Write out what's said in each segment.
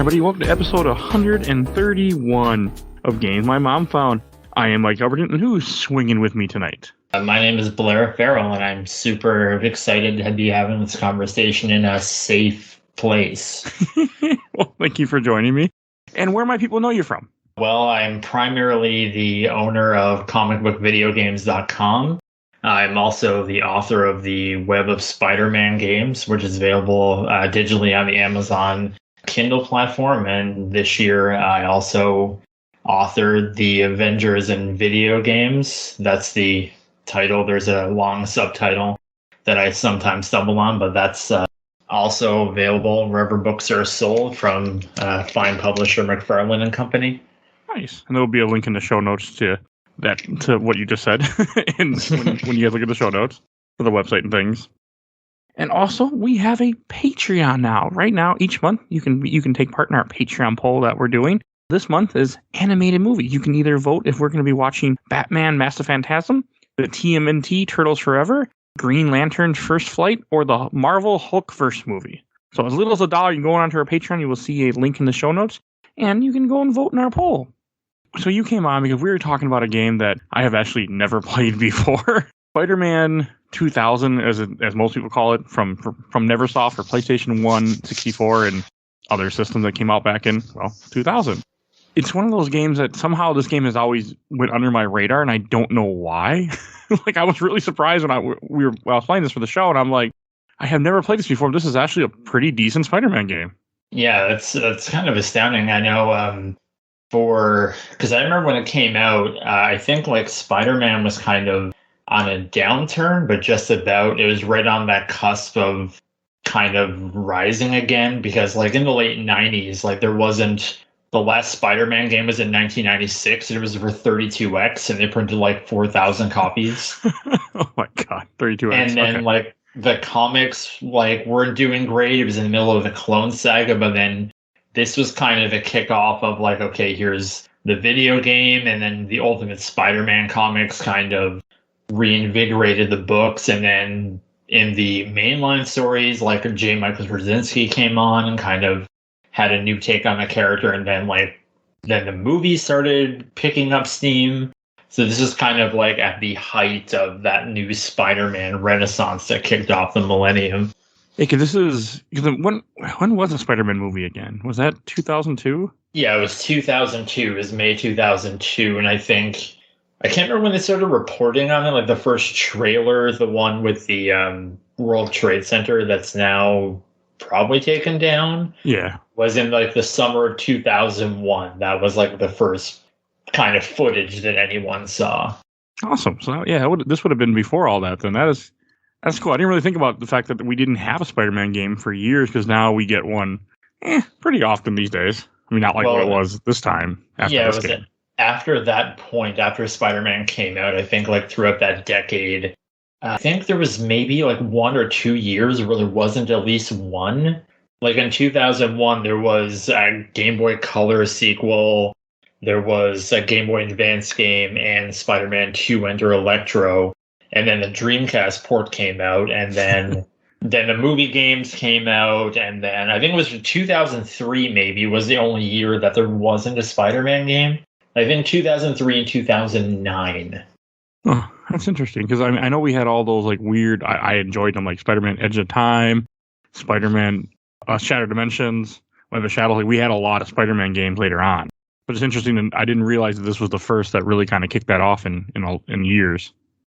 everybody, welcome to episode 131 of Games My Mom Found. I am Mike Albertin, and who's swinging with me tonight? My name is Blair Farrell, and I'm super excited to be having this conversation in a safe place. Well, thank you for joining me. And where might people know you from? Well, I'm primarily the owner of comicbookvideogames.com. I'm also the author of the Web of Spider-Man games, which is available digitally on the Amazon Kindle platform. And this year, I also authored the Avengers in Video Games. That's the title. There's a long subtitle that I sometimes stumble on, but that's also available wherever books are sold from fine publisher McFarlane and Company. Nice. And there will be a link in the show notes to what you just said and when you guys look at the show notes for the website and things. And also, we have a Patreon now. Right now, each month, you can take part in our Patreon poll that we're doing. This month is animated movie. You can either vote if we're going to be watching Batman Mask of Phantasm, the TMNT Turtles Forever, Green Lantern's First Flight, or the Marvel Hulkverse movie. So as little as $1, you can go onto our Patreon, you will see a link in the show notes, and you can go and vote in our poll. So you came on because we were talking about a game that I have actually never played before. Spider-Man 2000, as most people call it, from Neversoft for PlayStation 1, 64, and other systems that came out back in, 2000. It's one of those games that somehow this game has always went under my radar, and I don't know why. Like, I was really surprised when I was playing this for the show, and I'm like, I have never played this before. This is actually a pretty decent Spider-Man game. Yeah, that's kind of astounding. I know because I remember when it came out, I think like Spider-Man was kind of on a downturn, but just about. It was right on that cusp of kind of rising again, because like in the late 90s, like there wasn't. The last Spider-Man game was in 1996. It was for 32X, and they printed like 4,000 copies. Oh my god, 32X. And then like the comics like weren't doing great. It was in the middle of the Clone Saga, but then this was kind of the kickoff of like, okay, here's the video game, and then the Ultimate Spider-Man comics kind of reinvigorated the books, and then in the mainline stories, like J. Michael Straczynski came on and kind of had a new take on the character, and then the movie started picking up steam. So this is kind of like at the height of that new Spider-Man renaissance that kicked off the millennium. Yeah, because when was the Spider-Man movie again? Was that 2002? Yeah, it was 2002. It was May 2002, and I can't remember when they started reporting on it. Like the first trailer, the one with the World Trade Center that's now probably taken down. Yeah, was in like the summer of 2001. That was like the first kind of footage that anyone saw. Awesome. So yeah, this would have been before all that. Then that's cool. I didn't really think about the fact that we didn't have a Spider-Man game for years, because now we get one pretty often these days. I mean, not like what it was this time. After that point, after Spider-Man came out, I think like throughout that decade, I think there was maybe like 1 or 2 years where there wasn't at least one. Like in 2001, there was a Game Boy Color sequel, there was a Game Boy Advance game, and Spider-Man 2 Enter Electro. And then the Dreamcast port came out, and then the movie games came out, and then I think it was 2003 maybe was the only year that there wasn't a Spider-Man game. I think 2003 and 2009. Oh, that's interesting, because I know we had all those like weird. I enjoyed them, like Spider-Man Edge of Time, Spider-Man Shattered Dimensions, Web of Shadow. Like, we had a lot of Spider-Man games later on, but it's interesting, and I didn't realize that this was the first that really kind of kicked that off in years.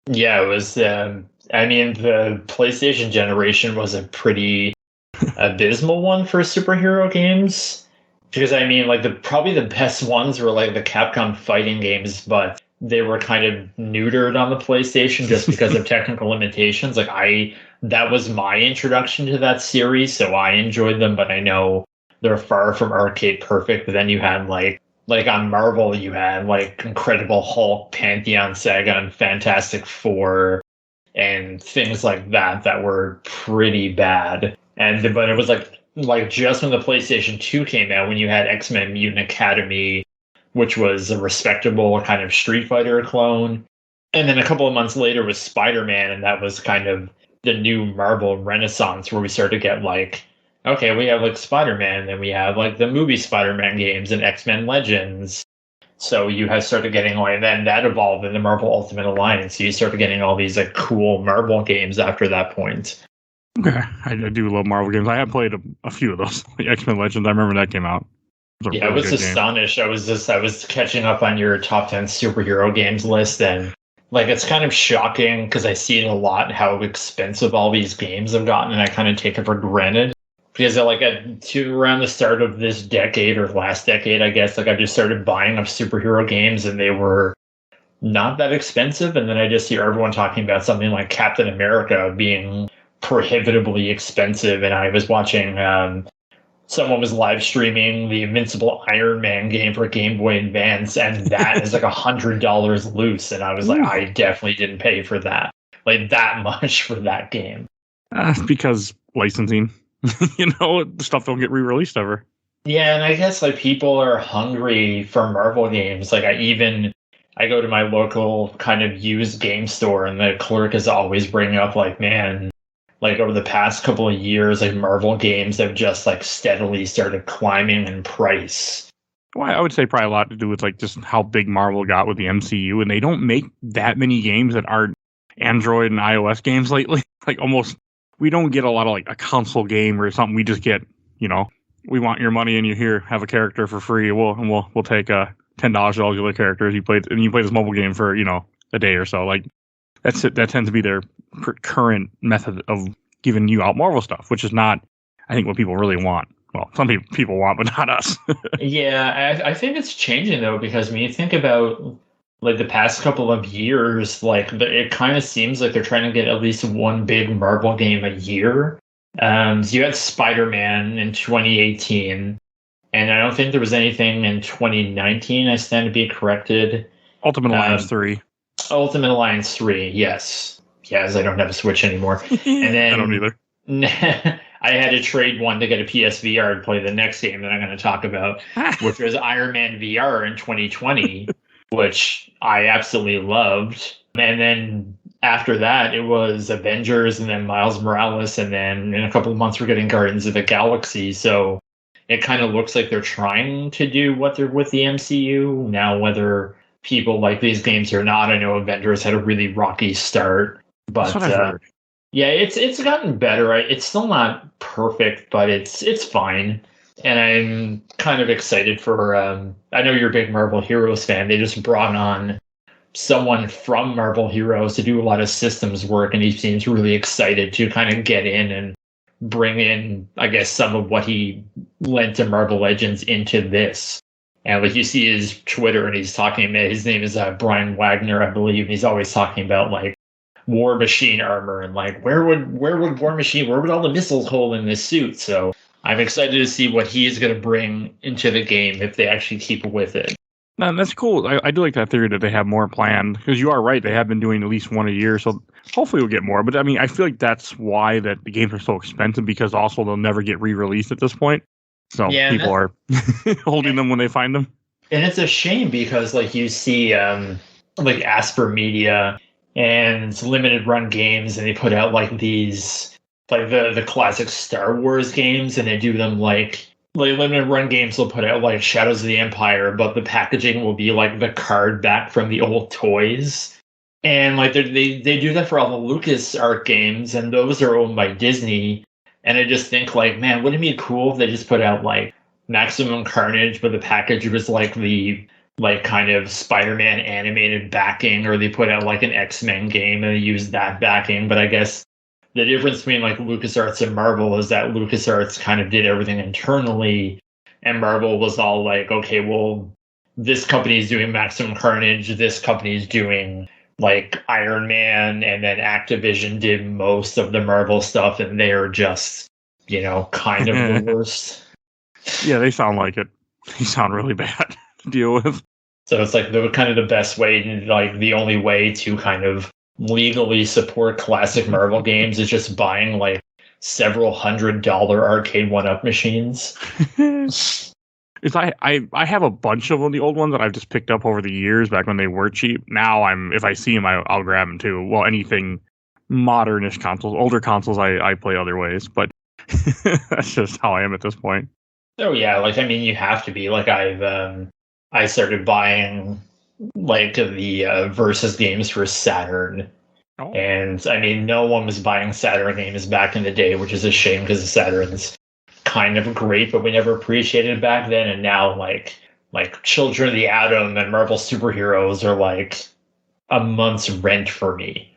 Yeah, it was. The PlayStation generation was a pretty abysmal one for superhero games, because probably the best ones were like the Capcom fighting games, but they were kind of neutered on the PlayStation just because of technical limitations. That was my introduction to that series, so I enjoyed them, but I know they're far from arcade perfect. But then you had like on Marvel, you had like Incredible Hulk, Pantheon Saga, and Fantastic Four, and things like that were pretty bad. But it was like just when the PlayStation 2 came out, when you had X-Men Mutant Academy, which was a respectable kind of Street Fighter clone. And then a couple of months later was Spider-Man, and that was kind of the new Marvel renaissance, where we started to get like okay, we have like Spider-Man, then we have like the movie Spider-Man games and X-Men Legends. So you have started getting and then that evolved into Marvel Ultimate Alliance. So you started getting all these like cool Marvel games after that point. Okay, I do love Marvel games. I have played a few of those, like X-Men Legends. I remember that came out. It was a I really was good game. astonished. I was catching up on your top 10 superhero games list, and like it's kind of shocking because I see it a lot how expensive all these games have gotten, and I kind of take it for granted. Because like around the start of this decade or last decade, I guess, like I just started buying up superhero games and they were not that expensive. And then I just hear everyone talking about something like Captain America being prohibitively expensive. And I was watching someone was live streaming the Invincible Iron Man game for Game Boy Advance, and that is like $100 loose. And I was like, I definitely didn't pay for that, like that much for that game. Because licensing. Stuff don't get re-released ever. Yeah, and I guess like people are hungry for Marvel games. Like I go to my local kind of used game store, and the clerk is always bringing up like, man, like over the past couple of years, like Marvel games have just like steadily started climbing in price. Well, I would say probably a lot to do with like just how big Marvel got with the MCU, and they don't make that many games that aren't Android and iOS games lately. Like almost. We don't get a lot of like a console game or something. We just get, we want your money and you here have a character for free. We'll take $10 for all the other characters you play this mobile game for a day or so. Like that's it. That tends to be their current method of giving you out Marvel stuff, which is not, I think, what people really want. Well, some people want, but not us. Yeah, I think it's changing though, because when you think about like the past couple of years, like it kind of seems like they're trying to get at least one big Marvel game a year. So you had Spider-Man in 2018, and I don't think there was anything in 2019. I stand to be corrected. Ultimate Alliance 3. Ultimate Alliance 3, yes. Yes, I don't have a Switch anymore. And then I don't either. I had to trade one to get a PSVR to play the next game that I'm going to talk about, which was Iron Man VR in 2020. Which I absolutely loved. And then after that, it was Avengers and then Miles Morales. And then in a couple of months, we're getting Guardians of the Galaxy. So it kind of looks like they're trying to do what they're with the MCU. Now, whether people like these games or not, I know Avengers had a really rocky start. But that's what I've heard. Yeah, it's gotten better. It's still not perfect, but it's fine. And I'm kind of excited for, I know you're a big Marvel Heroes fan. They just brought on someone from Marvel Heroes to do a lot of systems work, and he seems really excited to kind of get in and bring in, I guess, some of what he lent to Marvel Legends into this. And like you see his Twitter, and he's talking about, his name is Brian Wagner, I believe, and he's always talking about like War Machine armor and like where would War Machine, where would all the missiles hold in this suit? So I'm excited to see what he's going to bring into the game if they actually keep with it. No, that's cool. I do like that theory that they have more planned, because you are right. They have been doing at least one a year, so hopefully we'll get more. But I mean, I feel like that's why that the games are so expensive, because also they'll never get re-released at this point. So yeah, people are holding them when they find them. And it's a shame because like you see like Asper Media and limited run games, and they put out like these like the classic Star Wars games, and they do them like limited run games will put out like Shadows of the Empire, but the packaging will be like the card back from the old toys. And like they do that for all the Lucas Art games, and those are owned by Disney. And I just think like, man, wouldn't it be cool if they just put out like Maximum Carnage, but the package was like the like kind of Spider-Man animated backing, or they put out like an X-Men game and they use that backing. But I guess the difference between like LucasArts and Marvel is that LucasArts kind of did everything internally, and Marvel was all like, okay, well, this company is doing Maximum Carnage, this company is doing like Iron Man, and then Activision did most of the Marvel stuff, and they're just, kind of the worst. Yeah, they sound like it. They sound really bad to deal with. So it's like the best way, like the only way to kind of legally support classic Marvel games is just buying like several $100 arcade 1-up machines. I have a bunch of them, the old ones that I've just picked up over the years back when they were cheap. Now if I see them, I'll grab them too. Well, anything modernish consoles, older consoles, I play other ways. But That's just how I am at this point. Oh yeah, like I mean, you have to be. Like I started buying like the Versus games for Saturn, Oh. and I mean, no one was buying Saturn games back in the day, which is a shame because the Saturn's kind of great, but we never appreciated it back then. And now, like Children of the Atom and Marvel superheroes are like a month's rent for me.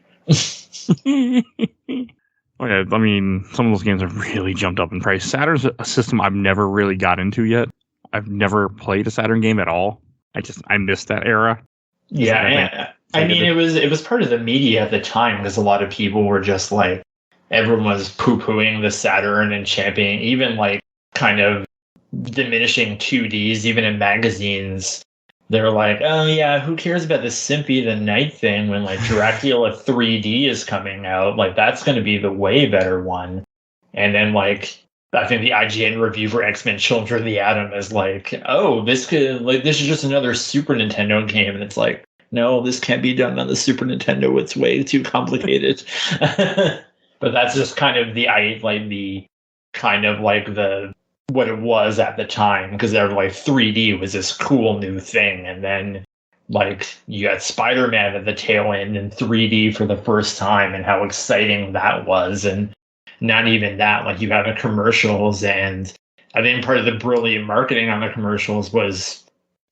Okay, I mean, some of those games have really jumped up in price. Saturn's a system I've never really got into yet. I've never played a Saturn game at all. I missed that era. Yeah, I mean, it was part of the media at the time because a lot of people were just like, everyone was poo-pooing the Saturn and championing, even like kind of diminishing 2Ds, even in magazines. They're like, oh yeah, who cares about the Simpy the Night thing when like Dracula 3D is coming out? Like that's going to be the way better one. And then like I think the IGN review for X-Men Children of the Atom is like, oh, this is just another Super Nintendo game, and it's like, no, this can't be done on the Super Nintendo. It's way too complicated. But that's just kind of what it was at the time, because they're like 3D was this cool new thing, and then like you got Spider-Man at the tail end in 3D for the first time, and how exciting that was. And not even that, like you have the commercials, and I think part of the brilliant marketing on the commercials was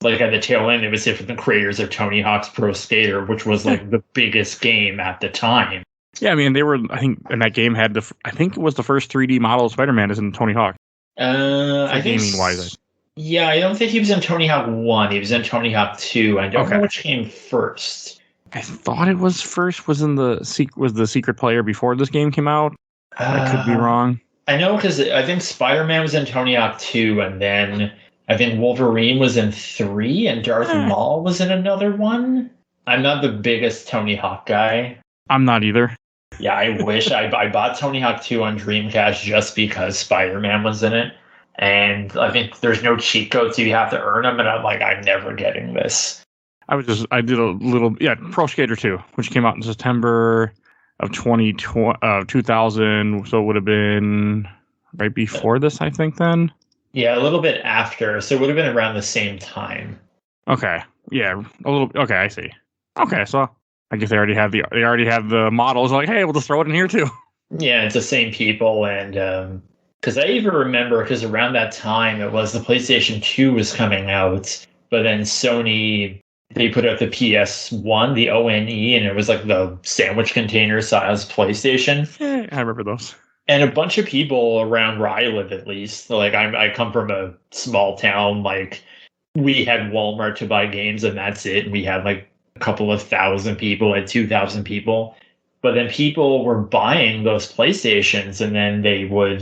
like at the tail end, it was from the creators of Tony Hawk's Pro Skater, which was like the biggest game at the time. Yeah, I mean, I think, and that game had I think it was the first 3D model of Spider-Man is in Tony Hawk. I think gaming wise. Yeah, I don't think he was in Tony Hawk 1. He was in Tony Hawk 2. I don't know which came first. I thought it was first. Was the secret player before this game came out? I could be wrong. I know because I think Spider-Man was in Tony Hawk 2, and then I think Wolverine was in 3, and Darth Maul was in another one. I'm not the biggest Tony Hawk guy. I'm not either. Yeah, I wish I bought Tony Hawk 2 on Dreamcast just because Spider-Man was in it. And I think there's no cheat codes, so you have to earn them, and I'm like, I'm never getting this. I did a little, Pro Skater 2, which came out in September of 2000, so it would have been right before this, I think, then? Yeah, a little bit after, so it would have been around the same time. Okay, yeah, a little, okay, I see. Okay, so I guess they already have the models, like, hey, we'll just throw it in here too. Yeah, it's the same people, and because I even remember, because around that time, it was the PlayStation 2 was coming out, but then Sony, they put out the PS1, the ONE, and it was like the sandwich container size PlayStation. Yeah, I remember those. And a bunch of people around where I live, at least, like I come from a small town, like we had Walmart to buy games and that's it. And we had like a couple of thousand people, had 2,000 people. But then people were buying those PlayStations, and then they were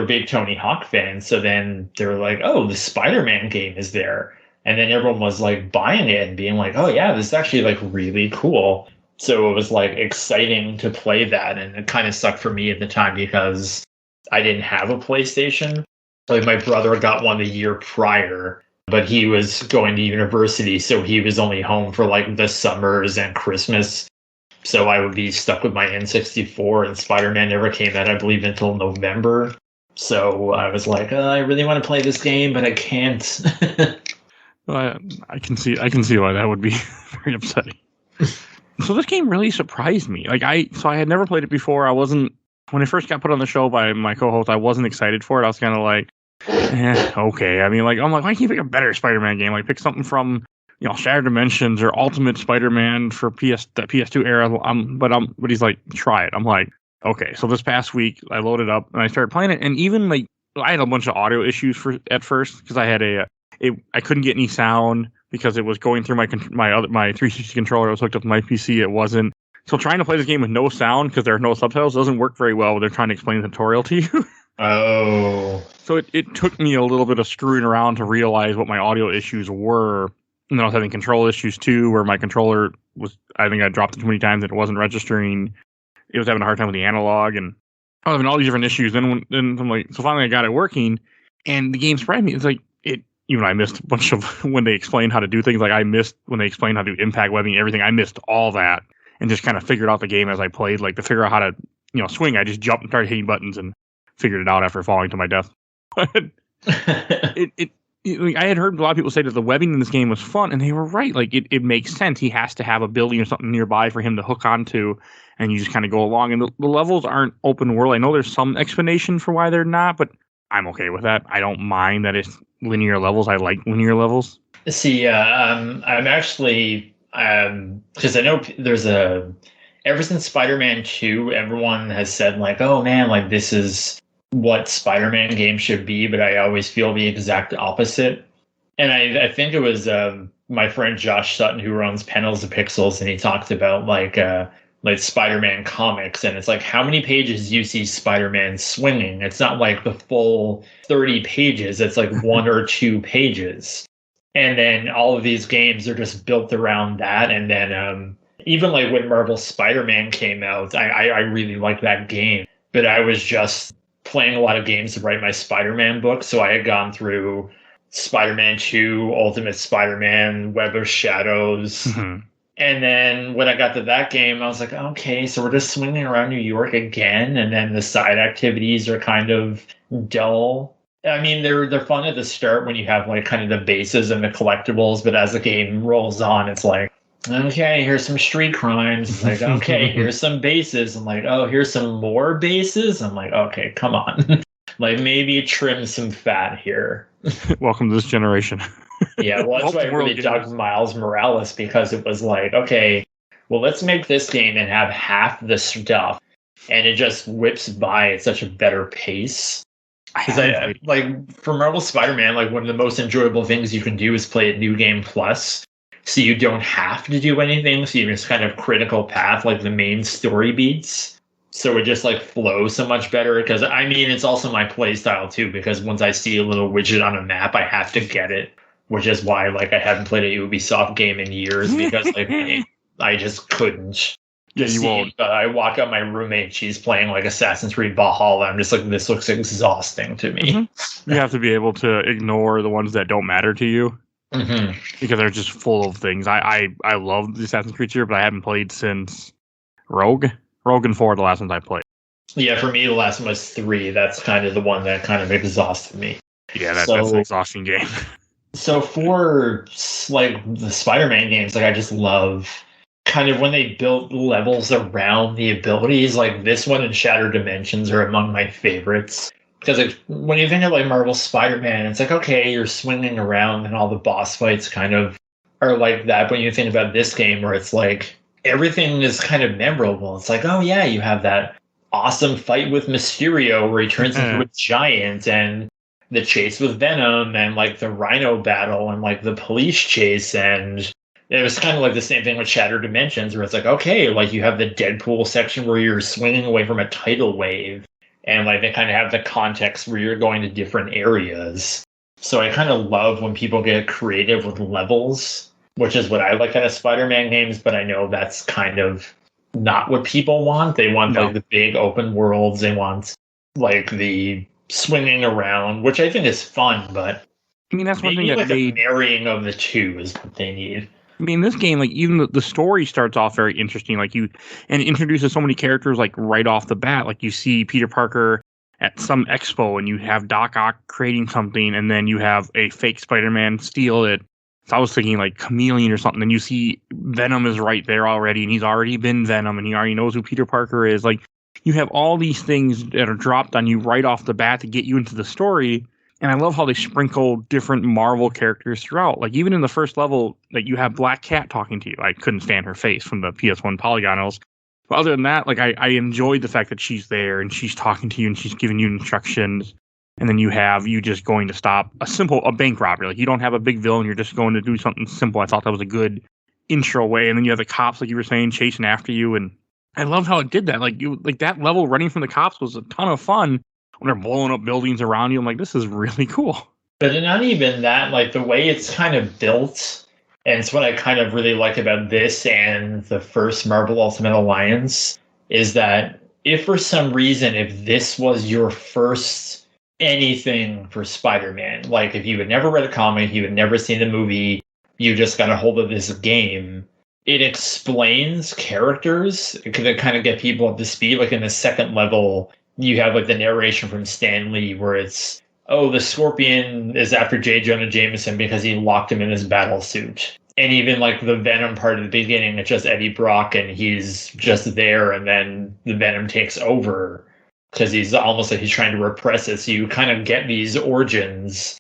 big Tony Hawk fans. So then they were like, oh, the Spider-Man game is there. And then everyone was like buying it and being like, oh yeah, this is actually like really cool. So it was like exciting to play that. And it kind of sucked for me at the time because I didn't have a PlayStation. Like my brother got one the year prior, but he was going to university. So he was only home for like the summers and Christmas. So I would be stuck with my N64, and Spider-Man never came out, I believe, until November. So I was like, I really want to play this game, but I can't. Well, I can see why that would be very upsetting. So this game really surprised me. I had never played it before. When it first got put on the show by my co-host, I wasn't excited for it. I was kind of like, okay. I mean, I'm like, why can't you pick a better Spider-Man game? Like, pick something from, Shattered Dimensions or Ultimate Spider-Man for the PS2 era. But he's like, try it. I'm like, okay. So this past week, I loaded up and I started playing it, and even like I had a bunch of audio issues at first because I had I couldn't get any sound because it was going through my 360 controller. It was hooked up to my PC. It wasn't. So trying to play this game with no sound because there are no subtitles doesn't work very well when they're trying to explain the tutorial to you. Oh. So it took me a little bit of screwing around to realize what my audio issues were. And then I was having control issues too, where my controller I think I dropped it too many times and it wasn't registering. It was having a hard time with the analog, and I was having all these different issues. Then I'm like, so finally I got it working, and the game surprised me. It's like even I missed a bunch of when they explained how to do things. Like I missed when they explained how to do impact webbing, everything. I missed all that and just kind of figured out the game as I played. Like to figure out how to swing, I just jumped and started hitting buttons and figured it out after falling to my death. But I had heard a lot of people say that the webbing in this game was fun, and they were right. Like it makes sense. He has to have a building or something nearby for him to hook onto, and you just kind of go along. And the levels aren't open world. I know there's some explanation for why they're not, but I'm okay with that. I don't mind that it's linear levels. I like linear levels. See, I'm actually because I know there's ever since Spider-Man 2, everyone has said like, oh man, like this is what Spider-Man games should be, but I always feel the exact opposite. And I think it was my friend Josh Sutton who runs Panels of Pixels, and he talked about like Spider-Man comics, and it's like how many pages do you see Spider-Man swinging? It's not like the full 30 pages, it's like 1 or 2 pages. And then all of these games are just built around that. And then even like when Marvel Spider-Man came out, I really liked that game, but I was just playing a lot of games to write my Spider-Man book. So I had gone through Spider-Man 2, Ultimate Spider-Man, Web of Shadows. Mm-hmm. And then when I got to that game, I was like, okay, so we're just swinging around New York again. And then the side activities are kind of dull. I mean, they're fun at the start when you have like kind of the bases and the collectibles. But as the game rolls on, it's like, okay, here's some street crimes. It's like, okay, here's some bases. I'm like, oh, here's some more bases. I'm like, okay, come on. Like maybe trim some fat here. Welcome to this generation. Yeah, well, that's why I really dug Miles Morales, because it was like, okay, well, let's make this game and have half the stuff. And it just whips by at such a better pace. Because I like for Marvel Spider-Man, like one of the most enjoyable things you can do is play a New Game Plus. So you don't have to do anything. So you just kind of critical path like the main story beats. So it just like flows so much better. Because I mean, it's also my play style too. Because once I see a little widget on a map, I have to get it. Which is why like I haven't played a Ubisoft game in years, because like I just couldn't. Yeah, you won't. I walk up my roommate, she's playing like Assassin's Creed Valhalla. I'm just like, this looks exhausting to me. Mm-hmm. You have to be able to ignore the ones that don't matter to you. Mm-hmm. Because they're just full of things. I love the Assassin's Creed series, but I haven't played since Rogue and 4 are the last ones I played. Yeah, for me, the last one was 3. That's kind of the one that kind of exhausted me. Yeah, that's an exhausting game. So for like the Spider-Man games, like I just love kind of when they built levels around the abilities. Like this one and Shattered Dimensions are among my favorites. Because like, when you think of like Marvel Spider-Man, it's like, okay, you're swinging around and all the boss fights kind of are like that. When you think about this game where it's like everything is kind of memorable. It's like, oh yeah, you have that awesome fight with Mysterio where he turns into a giant, and the chase with Venom, and like the Rhino battle, and like the police chase. And it was kind of like the same thing with Shattered Dimensions where it's like, okay, like you have the Deadpool section where you're swinging away from a tidal wave. And like they kind of have the context where you're going to different areas. So I kind of love when people get creative with levels, which is what I like out of Spider-Man games. But I know that's kind of not what people want. They want like the big open worlds. They want like the swinging around, which I think is fun. But I mean, that's one thing that like a marrying of the two is what they need. I mean, this game, like even the story starts off very interesting. Like and it introduces so many characters like right off the bat. Like you see Peter Parker at some expo, and you have Doc Ock creating something, and then you have a fake Spider-Man steal it. So I was thinking like Chameleon or something. And you see Venom is right there already, and he's already been Venom, and he already knows who Peter Parker is. Like you have all these things that are dropped on you right off the bat to get you into the story. And I love how they sprinkle different Marvel characters throughout. Like, even in the first level, like, you have Black Cat talking to you. I couldn't stand her face from the PS1 polygonals. But other than that, like, I enjoyed the fact that she's there and she's talking to you and she's giving you instructions. And then you just going to stop a bank robbery. Like, you don't have a big villain. You're just going to do something simple. I thought that was a good intro way. And then you have the cops, like you were saying, chasing after you. And I loved how it did that. Like, that level running from the cops was a ton of fun. When they're blowing up buildings around you, I'm like, this is really cool. But not even that, like the way it's kind of built, and it's what I kind of really like about this and the first Marvel Ultimate Alliance, is that if for some reason, if this was your first anything for Spider-Man, like if you had never read a comic, you had never seen the movie, you just got a hold of this game, it explains characters. It could kind of get people up to speed. Like in the second level, you have like the narration from Stan Lee where it's, oh, the Scorpion is after J. Jonah Jameson because he locked him in his battle suit. And even like the Venom part of the beginning, it's just Eddie Brock and he's just there, and then the Venom takes over because he's almost like he's trying to repress it. So you kind of get these origins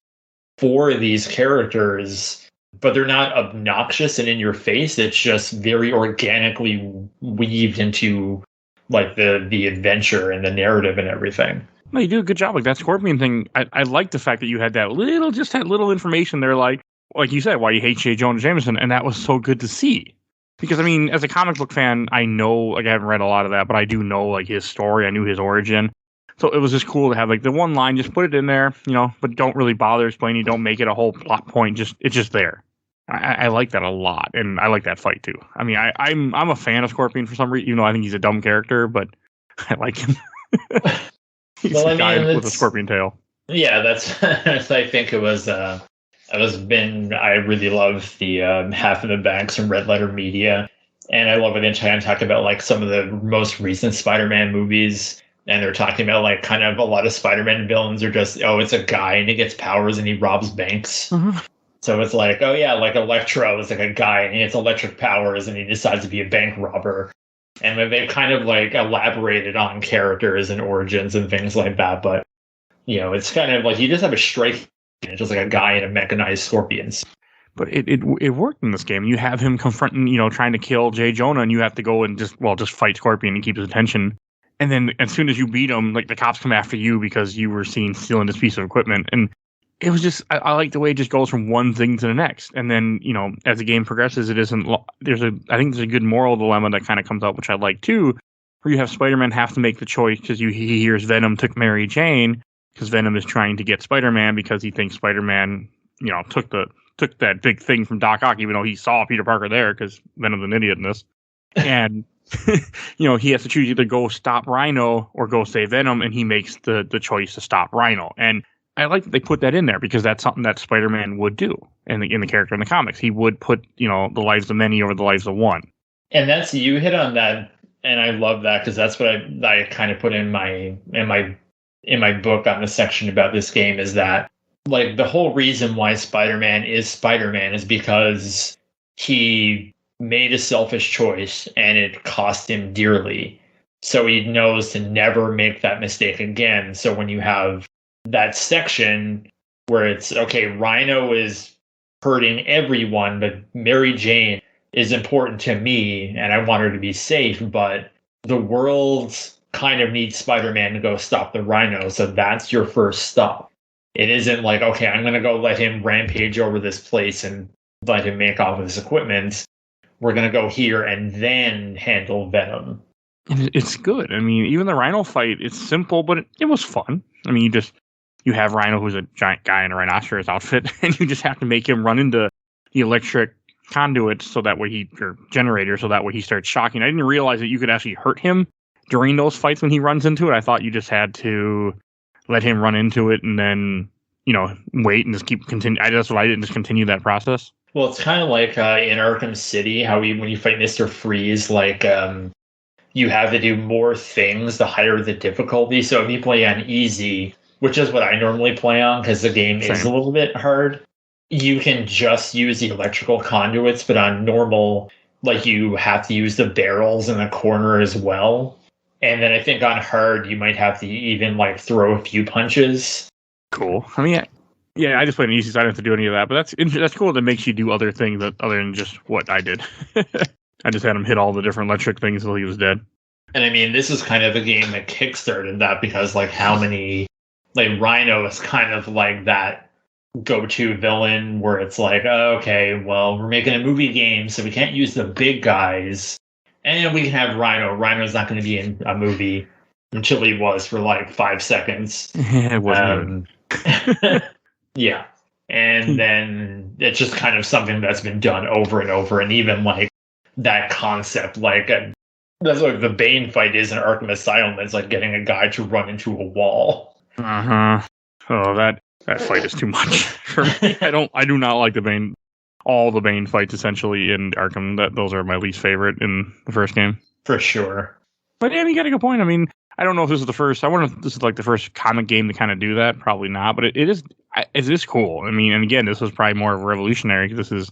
for these characters, but they're not obnoxious and in your face. It's just very organically weaved into like the adventure and the narrative and everything. No, you do a good job. Like that Scorpion thing, I like the fact that you had that little information there, like you said, why you hate J. Jonah Jameson, and that was so good to see. Because I mean, as a comic book fan, I know, like I haven't read a lot of that, but I do know like his story. I knew his origin. So it was just cool to have like the one line, just put it in there, but don't really bother explaining. Don't make it a whole plot point. It's just there. I like that a lot, and I like that fight too. I mean, I'm a fan of Scorpion for some reason, even though I think he's a dumb character, but I like him. He's a guy with a scorpion tail. Yeah, that's. I think it was. I really love the Half in the Bags from Red Letter Media, and I love it anytime talk about like some of the most recent Spider-Man movies. And they're talking about like kind of a lot of Spider-Man villains are just, oh, it's a guy and he gets powers and he robs banks. Mm-hmm. So it's like, oh yeah, like Electro is like a guy and he gets electric powers and he decides to be a bank robber. And then they've kind of like elaborated on characters and origins and things like that. But, it's kind of like you just have a strike, just like a guy in a mechanized Scorpions. But it worked in this game. You have him confronting, trying to kill J. Jonah, and you have to go and just fight Scorpion and keep his attention. And then as soon as you beat him, like the cops come after you because you were seen stealing this piece of equipment. And it was just, I like the way it just goes from one thing to the next. And then, as the game progresses, I think there's a good moral dilemma that kind of comes up, which I like too, where you have Spider-Man have to make the choice because he hears Venom took Mary Jane, because Venom is trying to get Spider-Man because he thinks Spider-Man, took that big thing from Doc Ock, even though he saw Peter Parker there because Venom's an idiot in this. And he has to choose either go stop Rhino or go save Venom, and he makes the choice to stop Rhino. And I like that they put that in there because that's something that Spider-Man would do in the character in the comics. He would put, the lives of many over the lives of one. And that's, you hit on that, and I love that because that's what I kind of put in my book on the section about this game, is that like the whole reason why Spider-Man is because he made a selfish choice and it cost him dearly. So he knows to never make that mistake again. So when you have that section where it's, okay, Rhino is hurting everyone, but Mary Jane is important to me and I want her to be safe, but the world kind of needs Spider-Man to go stop the Rhino. So that's your first stop. It isn't like, okay, I'm going to go let him rampage over this place and let him make off with his equipment. We're going to go here and then handle Venom. It's good. I mean, even the Rhino fight, it's simple, but it was fun. I mean, you have Rhino, who's a giant guy in a rhinoceros outfit, and you just have to make him run into the electric conduit so that way or generator, so that way he starts shocking. I didn't realize that you could actually hurt him during those fights when he runs into it. I thought you just had to let him run into it and then, wait and just continue. That's what I didn't just continue that process. Well, it's kind of like in Arkham City, how when you fight Mr. Freeze, like you have to do more things the higher the difficulty. So if you play on easy, which is what I normally play on because the game is a little bit hard, you can just use the electrical conduits, but on normal, like you have to use the barrels in the corner as well. And then I think on hard, you might have to even like throw a few punches. Cool. I mean, yeah, I just played on easy, so I don't have to do any of that. But that's cool. That makes you do other things other than just what I did. I just had him hit all the different electric things until he was dead. And I mean, this is kind of a game that kickstarted that because like how many, like Rhino is kind of like that go-to villain where it's like, oh, okay, well, we're making a movie game, so we can't use the big guys. And we can have Rhino. Rhino's not going to be in a movie until he was for like 5 seconds. It wasn't. Yeah. And then it's just kind of something that's been done over and over. And even like that concept, like that's what the Bane fight is in Arkham Asylum. It's like getting a guy to run into a wall. Uh-huh. Oh, that fight is too much for me. I do not like the Bane. All the Bane fights essentially in Arkham. Those are my least favorite in the first game. For sure. But yeah, you got a good point. I mean, I don't know if this is the first. I wonder if this is like the first comic game to kind of do that. Probably not, but it is cool. I mean, and again, this was probably more revolutionary because this is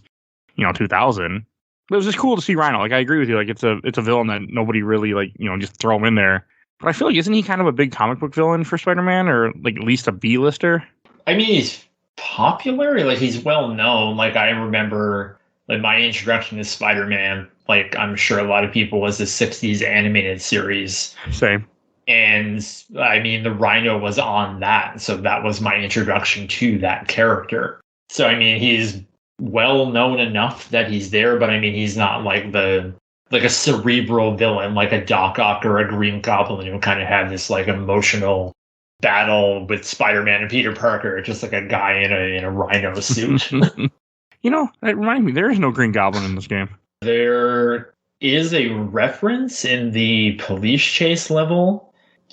2000. But it was just cool to see Rhino. Like I agree with you. Like it's a villain that nobody really like just throw him in there. But I feel like isn't he kind of a big comic book villain for Spider-Man, or like at least a B-lister? I mean, he's popular. Like he's well known. Like I remember, like my introduction to Spider-Man. Like I'm sure a lot of people was the '60s animated series. Same. And I mean, the Rhino was on that, so that was my introduction to that character. So I mean, he's well known enough that he's there, but I mean, he's not like a cerebral villain like a Doc Ock or a Green Goblin who kind of have this like emotional battle with Spider-Man and Peter Parker, just like a guy in a Rhino suit. That reminds me, there is no Green Goblin in this game. There is a reference in the police chase level.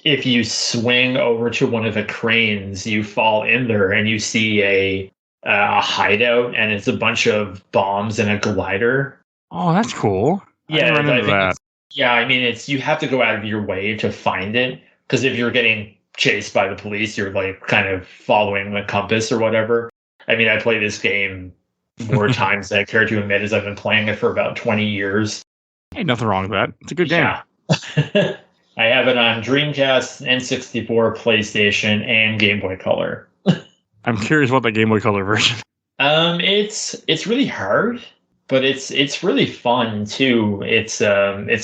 If you swing over to one of the cranes, you fall in there and you see a hideout, and it's a bunch of bombs and a glider. Oh, that's cool. Yeah, I remember that. Yeah, I mean, you have to go out of your way to find it, because if you're getting chased by the police, you're like kind of following the compass or whatever. I mean, I play this game more times than I care to admit, as I've been playing it for about 20 years. Hey, nothing wrong with that. It's a good game. Yeah. I have it on Dreamcast, N64, PlayStation, and Game Boy Color. I'm curious about the Game Boy Color version. It's really hard, but it's really fun too. It's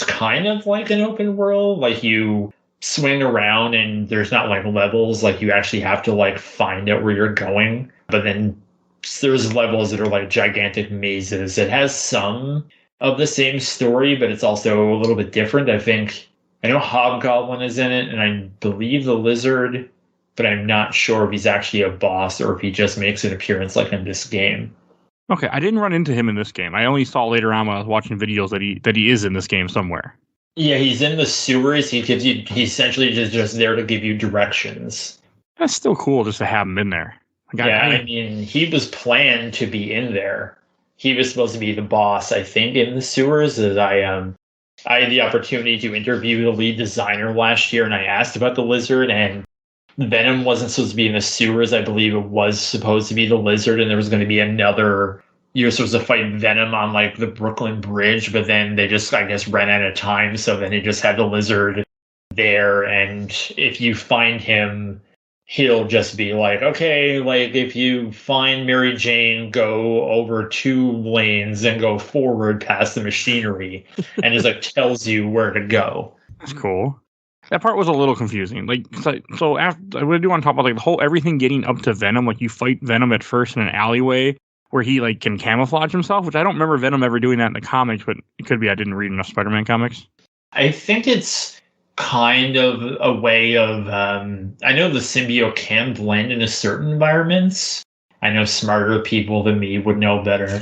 kind of like an open world. Like you swing around and there's not like levels. Like you actually have to like find out where you're going. But then there's levels that are like gigantic mazes. It has some of the same story, but it's also a little bit different. I know Hobgoblin is in it, and I believe the Lizard, but I'm not sure if he's actually a boss or if he just makes an appearance like in this game. Okay, I didn't run into him in this game. I only saw later on when I was watching videos that he is in this game somewhere. Yeah, he's in the sewers. He's essentially just there to give you directions. That's still cool just to have him in there. Like, I mean, he was planned to be in there. He was supposed to be the boss, I think, in the sewers. As I had the opportunity to interview the lead designer last year, and I asked about the Lizard, and Venom wasn't supposed to be in the sewers. I believe it was supposed to be the Lizard, and there was going to be another. You were supposed to fight Venom on like the Brooklyn Bridge, but then they just, I guess, ran out of time. So then he just had the Lizard there, and if you find him, he'll just be like, okay, like if you find Mary Jane, go over 2 lanes and go forward past the machinery, and just like tells you where to go. That's cool. That part was a little confusing. Like, so after what I do want to talk about like the whole everything getting up to Venom. Like you fight Venom at first in an alleyway where he like can camouflage himself, which I don't remember Venom ever doing that in the comics, but it could be I didn't read enough Spider-Man comics. I think it's kind of a way of I know the symbiote can blend into certain environments. I know smarter people than me would know better.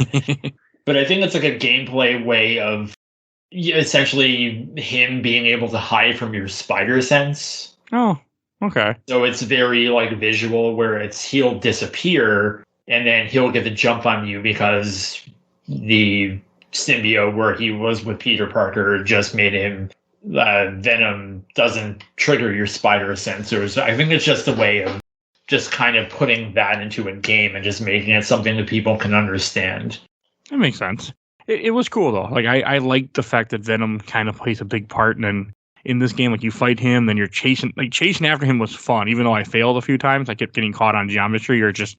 But I think it's like a gameplay way of essentially him being able to hide from your spider sense. Oh, okay. So it's very like visual, where he'll disappear and then he'll get the jump on you because the symbiote where he was with Peter Parker just made him Venom doesn't trigger your spider sensors. I think it's just a way of just kind of putting that into a game and just making it something that people can understand. That makes sense. It was cool though. Like I liked the fact that Venom kind of plays a big part, and then in this game, like you fight him, then you're chasing after him was fun. Even though I failed a few times, I kept getting caught on geometry or just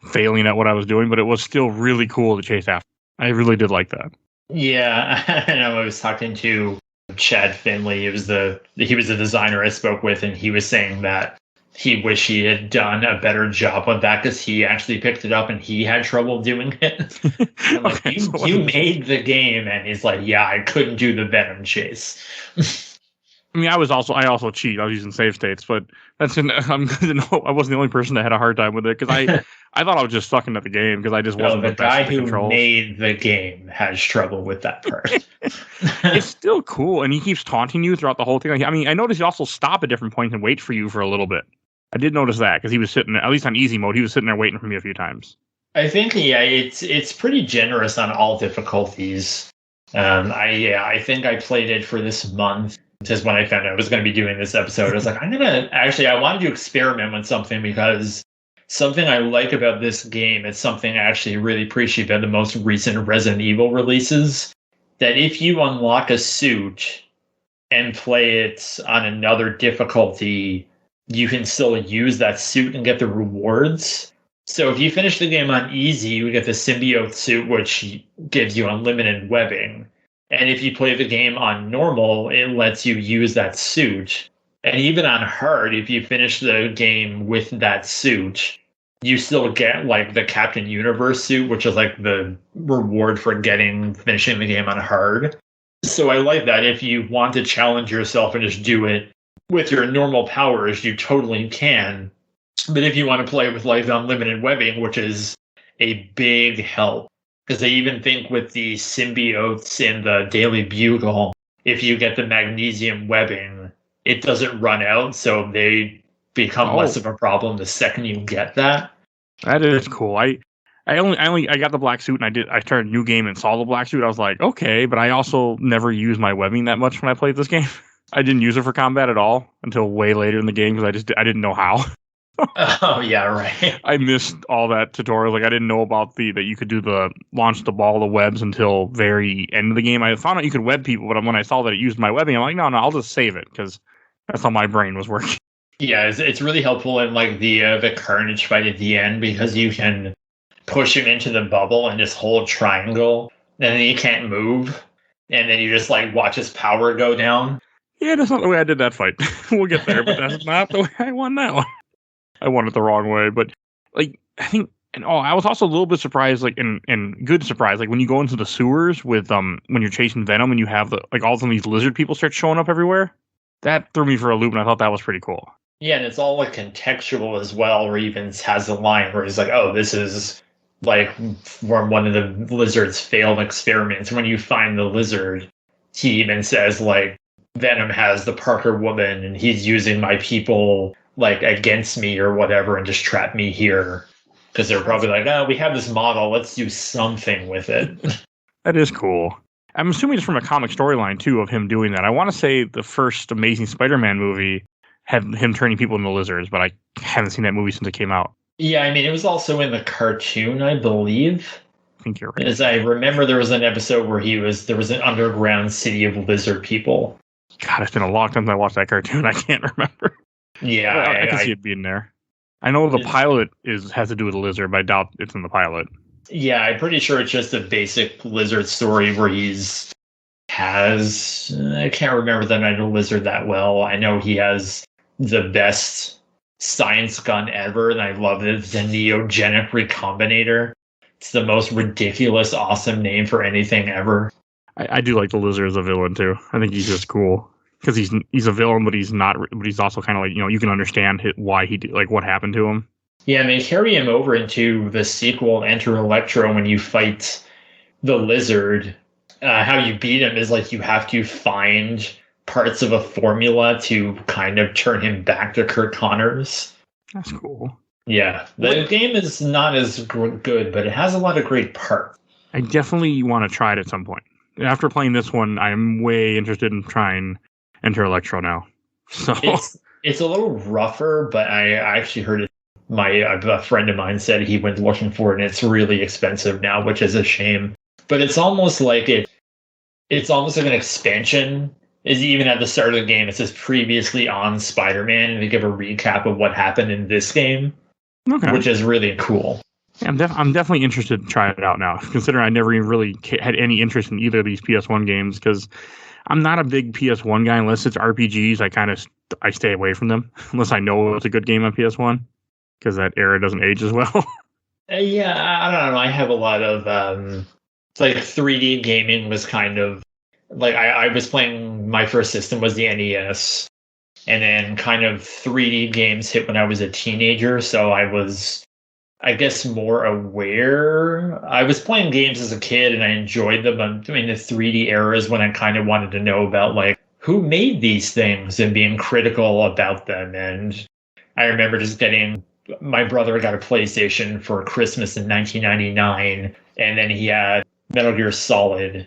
failing at what I was doing, but it was still really cool to chase after. I really did like that. Yeah, I know. I was talking to Chad Finley. He was the designer I spoke with, and he was saying that he wished he had done a better job with that because he actually picked it up and he had trouble doing it. I'm like, Okay, you made the game, and he's like, yeah, I couldn't do the Venom chase. I mean, I also cheat. I was using save states, but I'm good to know I wasn't the only person that had a hard time with it because I thought I was just sucking at the game because I just wasn't the the best guy at the who controls. made the game has trouble with that part. It's still cool, and he keeps taunting you throughout the whole thing. I mean, I noticed he also stop at different points and wait for you for a little bit. I did notice that because he was sitting, at least on easy mode, he was sitting there waiting for me a few times. I think, yeah, it's pretty generous on all difficulties. I think I played it for this month. Just when I found out I was going to be doing this episode, I was like, I wanted to experiment with something because something I like about this game is something I actually really appreciate about the most recent Resident Evil releases. That if you unlock a suit and play it on another difficulty, you can still use that suit and get the rewards. So if you finish the game on easy, you get the symbiote suit, which gives you unlimited webbing. And if you play the game on normal, it lets you use that suit. And even on hard, if you finish the game with that suit, you still get like the Captain Universe suit, which is like the reward for finishing the game on hard. So I like that. If you want to challenge yourself and just do it with your normal powers, you totally can. But if you want to play with like the unlimited webbing, which is a big help, because they even think with the symbiotes in the Daily Bugle, if you get the magnesium webbing, it doesn't run out, so they become less of a problem the second you get that. That is cool. I got the black suit, and I started a new game and saw the black suit. I was like, okay, but I also never used my webbing that much when I played this game. I didn't use it for combat at all until way later in the game because I didn't know how. Oh yeah, right. I missed all that tutorial. Like I didn't know about that you could do the launch the ball of webs until very end of the game. I found out you could web people, but when I saw that it used my webbing, I'm like, no, I'll just save it because that's how my brain was working. Yeah, it's really helpful in like the Carnage fight at the end because you can push him into the bubble and just hold triangle, and then he can't move, and then you just like watch his power go down. Yeah, that's not the way I did that fight. We'll get there, but that's not the way I won that one. I won it the wrong way, but like I think, I was also a little bit surprised, like and good surprise, like when you go into the sewers with when you're chasing Venom and you have all of these lizard people start showing up everywhere. That threw me for a loop, and I thought that was pretty cool. Yeah, and it's all like contextual as well, where he even has a line where he's like, "Oh, this is like where one of the lizard's failed experiments." When you find the lizard, he even says like, "Venom has the Parker woman, and he's using my people like against me or whatever and just trap me here." Because they're probably like, "Oh, we have this model, let's do something with it." That is cool. I'm assuming it's from a comic storyline too of him doing that. I want to say the first Amazing Spider-Man movie had him turning people into lizards, but I haven't seen that movie since it came out. Yeah, I mean, it was also in the cartoon, I believe. I think you're right. As I remember, there was an episode where there was an underground city of lizard people. God, it's been a long time since I watched that cartoon. I can't remember. Yeah, I can see it being there. I know the pilot has to do with a lizard, but I doubt it's in the pilot. Yeah, I'm pretty sure it's just a basic lizard story where I can't remember the name of the lizard that well. I know he has the best science gun ever, and I love it. The Neogenic Recombinator. It's the most ridiculous, awesome name for anything ever. I do like the lizard as a villain too. I think he's just cool because he's a villain, but he's not. But he's also kind of like, you can understand why he did, like what happened to him. Yeah, and they carry him over into the sequel, Enter Electro, when you fight the lizard. How you beat him is like you have to find parts of a formula to kind of turn him back to Kurt Connors. That's cool. Yeah, the game is not as good, but it has a lot of great parts. I definitely want to try it at some point. After playing this one, I'm way interested in trying Enter Electro now. So it's a little rougher, but I actually heard it. A friend of mine said he went looking for it, and it's really expensive now, which is a shame. But it's almost like it's almost like an expansion. Is even at the start of the game, it says previously on Spider-Man, and they give a recap of what happened in this game, which is really cool. Yeah, I'm definitely interested to try it out now, considering I never even really had any interest in either of these PS1 games, because I'm not a big PS1 guy. Unless it's RPGs, I stay away from them, unless I know it's a good game on PS1, because that era doesn't age as well. Yeah, I don't know. I have a lot of, like 3D gaming was kind of, like I was playing, my first system was the NES, and then kind of 3D games hit when I was a teenager, so I was, I guess, more aware. I was playing games as a kid and I enjoyed them, but in the 3D eras when I kind of wanted to know about like who made these things and being critical about them. And I remember just my brother got a PlayStation for Christmas in 1999, and then he had Metal Gear Solid.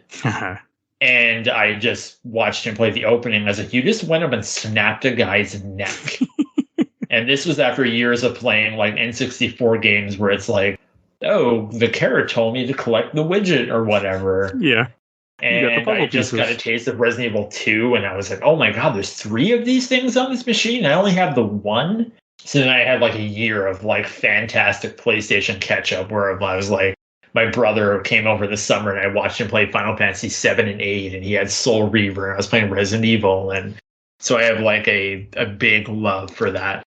And I just watched him play the opening. I was like, you just went up and snapped a guy's neck. And this was after years of playing like N64 games where it's like, oh, the carrot told me to collect the widget or whatever. Yeah. And I just got a taste of Resident Evil 2, and I was like, oh my god, there's 3 of these things on this machine? I only have the 1? So then I had like a year of like fantastic PlayStation catch-up where I was like, my brother came over this summer and I watched him play Final Fantasy 7 and 8, and he had Soul Reaver, and I was playing Resident Evil, and so I have like a big love for that.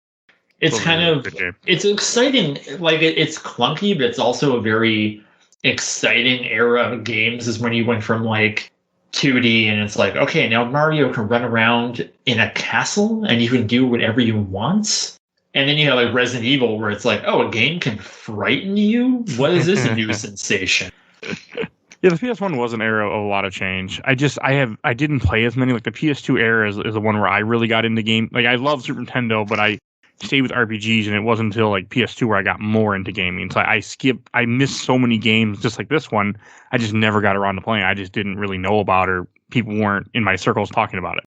It's kind of, it's exciting, like it's clunky, but it's also a very exciting era of games is when you went from like 2D and it's like, okay, now Mario can run around in a castle and you can do whatever you want. And then you have like Resident Evil where it's like, oh, a game can frighten you? What is this new sensation? Yeah, the PS1 was an era of a lot of change. I didn't play as many. Like the PS2 era is the one where I really got into game. Like I love Super Nintendo, but I stayed with RPGs, and it wasn't until like PS2 where I got more into gaming. So I missed so many games just like this one. I just never got around to playing. I just didn't really know about, or people weren't in my circles talking about it.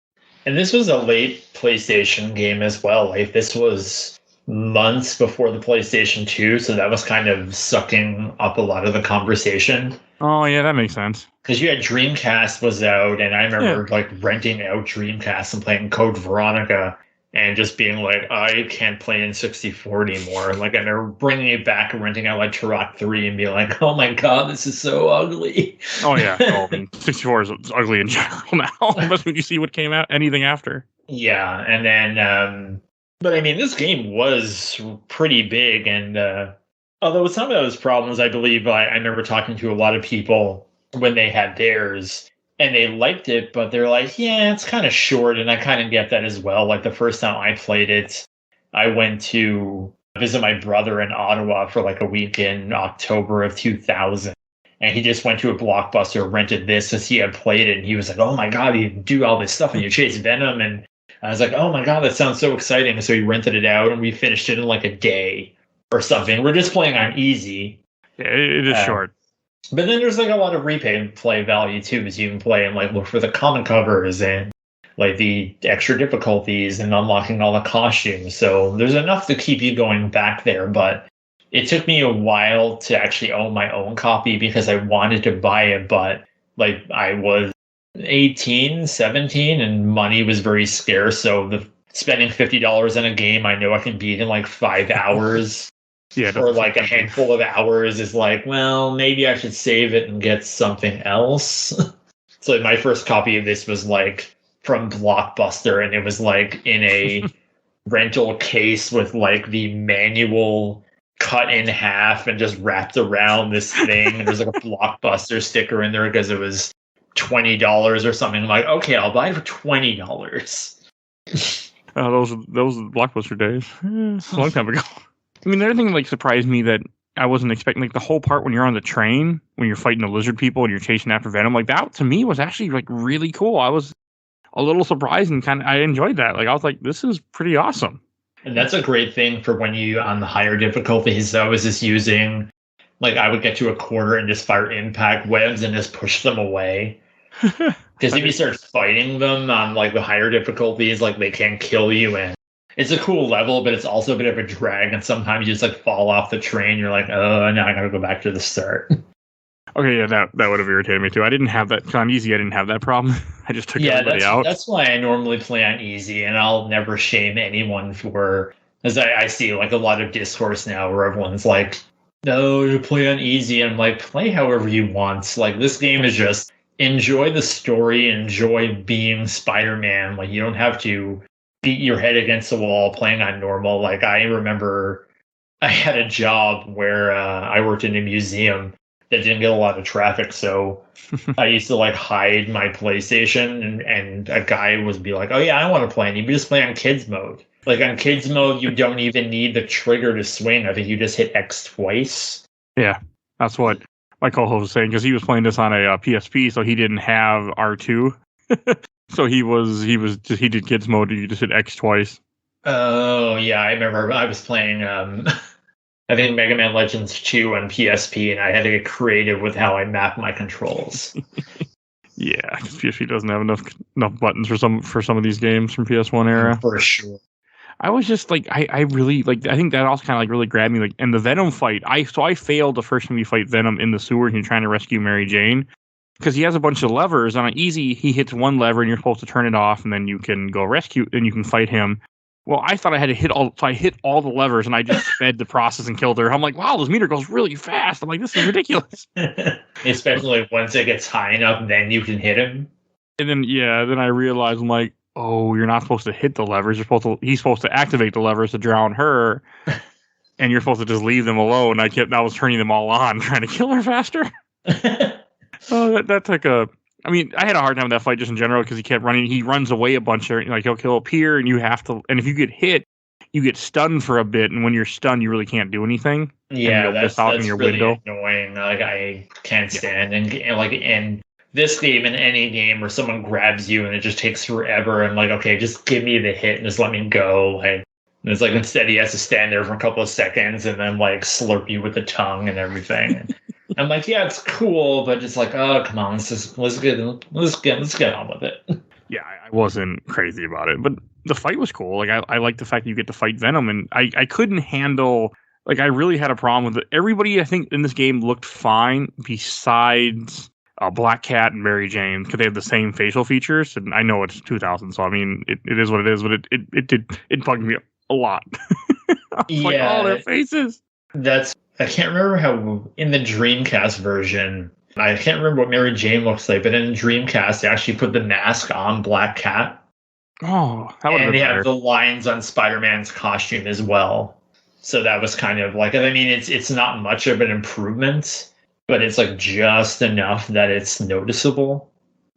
And this was a late PlayStation game as well. Like this was months before the PlayStation 2, so that was kind of sucking up a lot of the conversation. Oh yeah, that makes sense. Because you had Dreamcast was out, and I remember like renting out Dreamcast and playing Code Veronica. And just being like, I can't play N64 anymore. Like, and they're bringing it back and renting out like Turok 3 and being like, oh my god, this is so ugly. Oh yeah, I mean, 64 is ugly in general now. Unless when you see what came out, anything after. Yeah, and then, but I mean, this game was pretty big, and although with some of those problems, I believe I remember talking to a lot of people when they had theirs. And they liked it, but they're like, yeah, it's kind of short. And I kind of get that as well. Like the first time I played it, I went to visit my brother in Ottawa for like a week in October of 2000. And he just went to a Blockbuster, rented this as he had played it. And he was like, oh my God, you do all this stuff and you chase Venom. And I was like, oh my God, that sounds so exciting. And so he rented it out and we finished it in like a day or something. We're just playing on easy. Yeah, it is short. But then there's like a lot of replay value too, as you can play and like look for the common covers and like the extra difficulties and unlocking all the costumes. So there's enough to keep you going back there. But it took me a while to actually own my own copy because I wanted to buy it, but like I was 18, 17 and money was very scarce. So spending $50 on a game I know I can beat in like 5 hours. Yeah, or like a handful of hours is like, well, maybe I should save it and get something else. So my first copy of this was like from Blockbuster, and it was like in a rental case with like the manual cut in half and just wrapped around this thing. And there's like a Blockbuster sticker in there because it was $20 or something. I'm like, okay, I'll buy it for $20. Those Blockbuster days. A long time ago. I mean, the other thing that like surprised me that I wasn't expecting, like the whole part when you're on the train, when you're fighting the lizard people and you're chasing after Venom, like that to me was actually like really cool. I was a little surprised and I enjoyed that. Like I was like, this is pretty awesome. And that's a great thing for when you on the higher difficulties. I was just using, like I would get to a quarter and just fire impact webs and just push them away. Because if you start fighting them on like the higher difficulties, like they can kill you, and it's a cool level, but it's also a bit of a drag, and sometimes you just like fall off the train. You're like, oh, now I gotta go back to the start. Okay, yeah, that would have irritated me too. I didn't have that on easy. I didn't have that problem. I just took everybody out. That's why I normally play on easy, and I'll never shame anyone for. As I see like a lot of discourse now where everyone's like, no, you play on easy. And I'm like, play however you want. Like this game is just enjoy the story, enjoy being Spider-Man. Like you don't have to beat your head against the wall playing on normal. Like I remember I had a job where I worked in a museum that didn't get a lot of traffic, so I used to like hide my PlayStation, and a guy would be like, oh yeah, I want to play, and you just play on kids mode. Like on kids mode, you don't even need the trigger to swing. I think you just hit X twice. Yeah, that's what my co-host was saying, because he was playing this on a PSP, so he didn't have R2. So he did kids mode. You just hit X twice. Oh yeah, I remember. I was playing. I think Mega Man Legends 2 on PSP, and I had to get creative with how I map my controls. Yeah, because PSP doesn't have enough buttons for some of these games from PS1 era. For sure. I was just like, I really like. I think that also kind of like really grabbed me. Like, and the Venom fight. I failed the first time you fight Venom in the sewer and you're trying to rescue Mary Jane, because he has a bunch of levers. On an easy, he hits one lever and you're supposed to turn it off, and then you can go rescue and you can fight him. Well, I thought I had to hit all, so I hit all the levers and I just sped the process and killed her. I'm like, wow, this meter goes really fast. I'm like, this is ridiculous. Especially once it gets high enough, then you can hit him. And then I realized, I'm like, oh, you're not supposed to hit the levers. He's supposed to activate the levers to drown her, and you're supposed to just leave them alone. I was turning them all on, trying to kill her faster. Oh, that took I mean, I had a hard time with that fight just in general because he kept running. He runs away a bunch of, like, he'll up here, and you have to, and if you get hit, you get stunned for a bit, and when you're stunned, you really can't do anything. Yeah, that's really window. Annoying. Like, I can't stand, and this game and any game where someone grabs you and it just takes forever, and like, okay, just give me the hit and just let me go. Like, and it's like instead he has to stand there for a couple of seconds and then like slurp you with the tongue and everything. I'm like, yeah, it's cool, but it's like, oh, come on, let's get on with it. Yeah, I wasn't crazy about it, but the fight was cool. Like, I like the fact that you get to fight Venom, and I couldn't handle. Like, I really had a problem with it. Everybody, I think, in this game looked fine besides Black Cat and Mary Jane, because they have the same facial features. And I know it's 2000, so I mean, it is what it is. But it bugged me a lot. Like, all their faces. I can't remember how in the Dreamcast version. I can't remember what Mary Jane looks like, but in Dreamcast, they actually put the mask on Black Cat. Oh, that would have been better. And they have the lines on Spider-Man's costume as well. So that was kind of like, I mean, it's not much of an improvement, but it's like just enough that it's noticeable.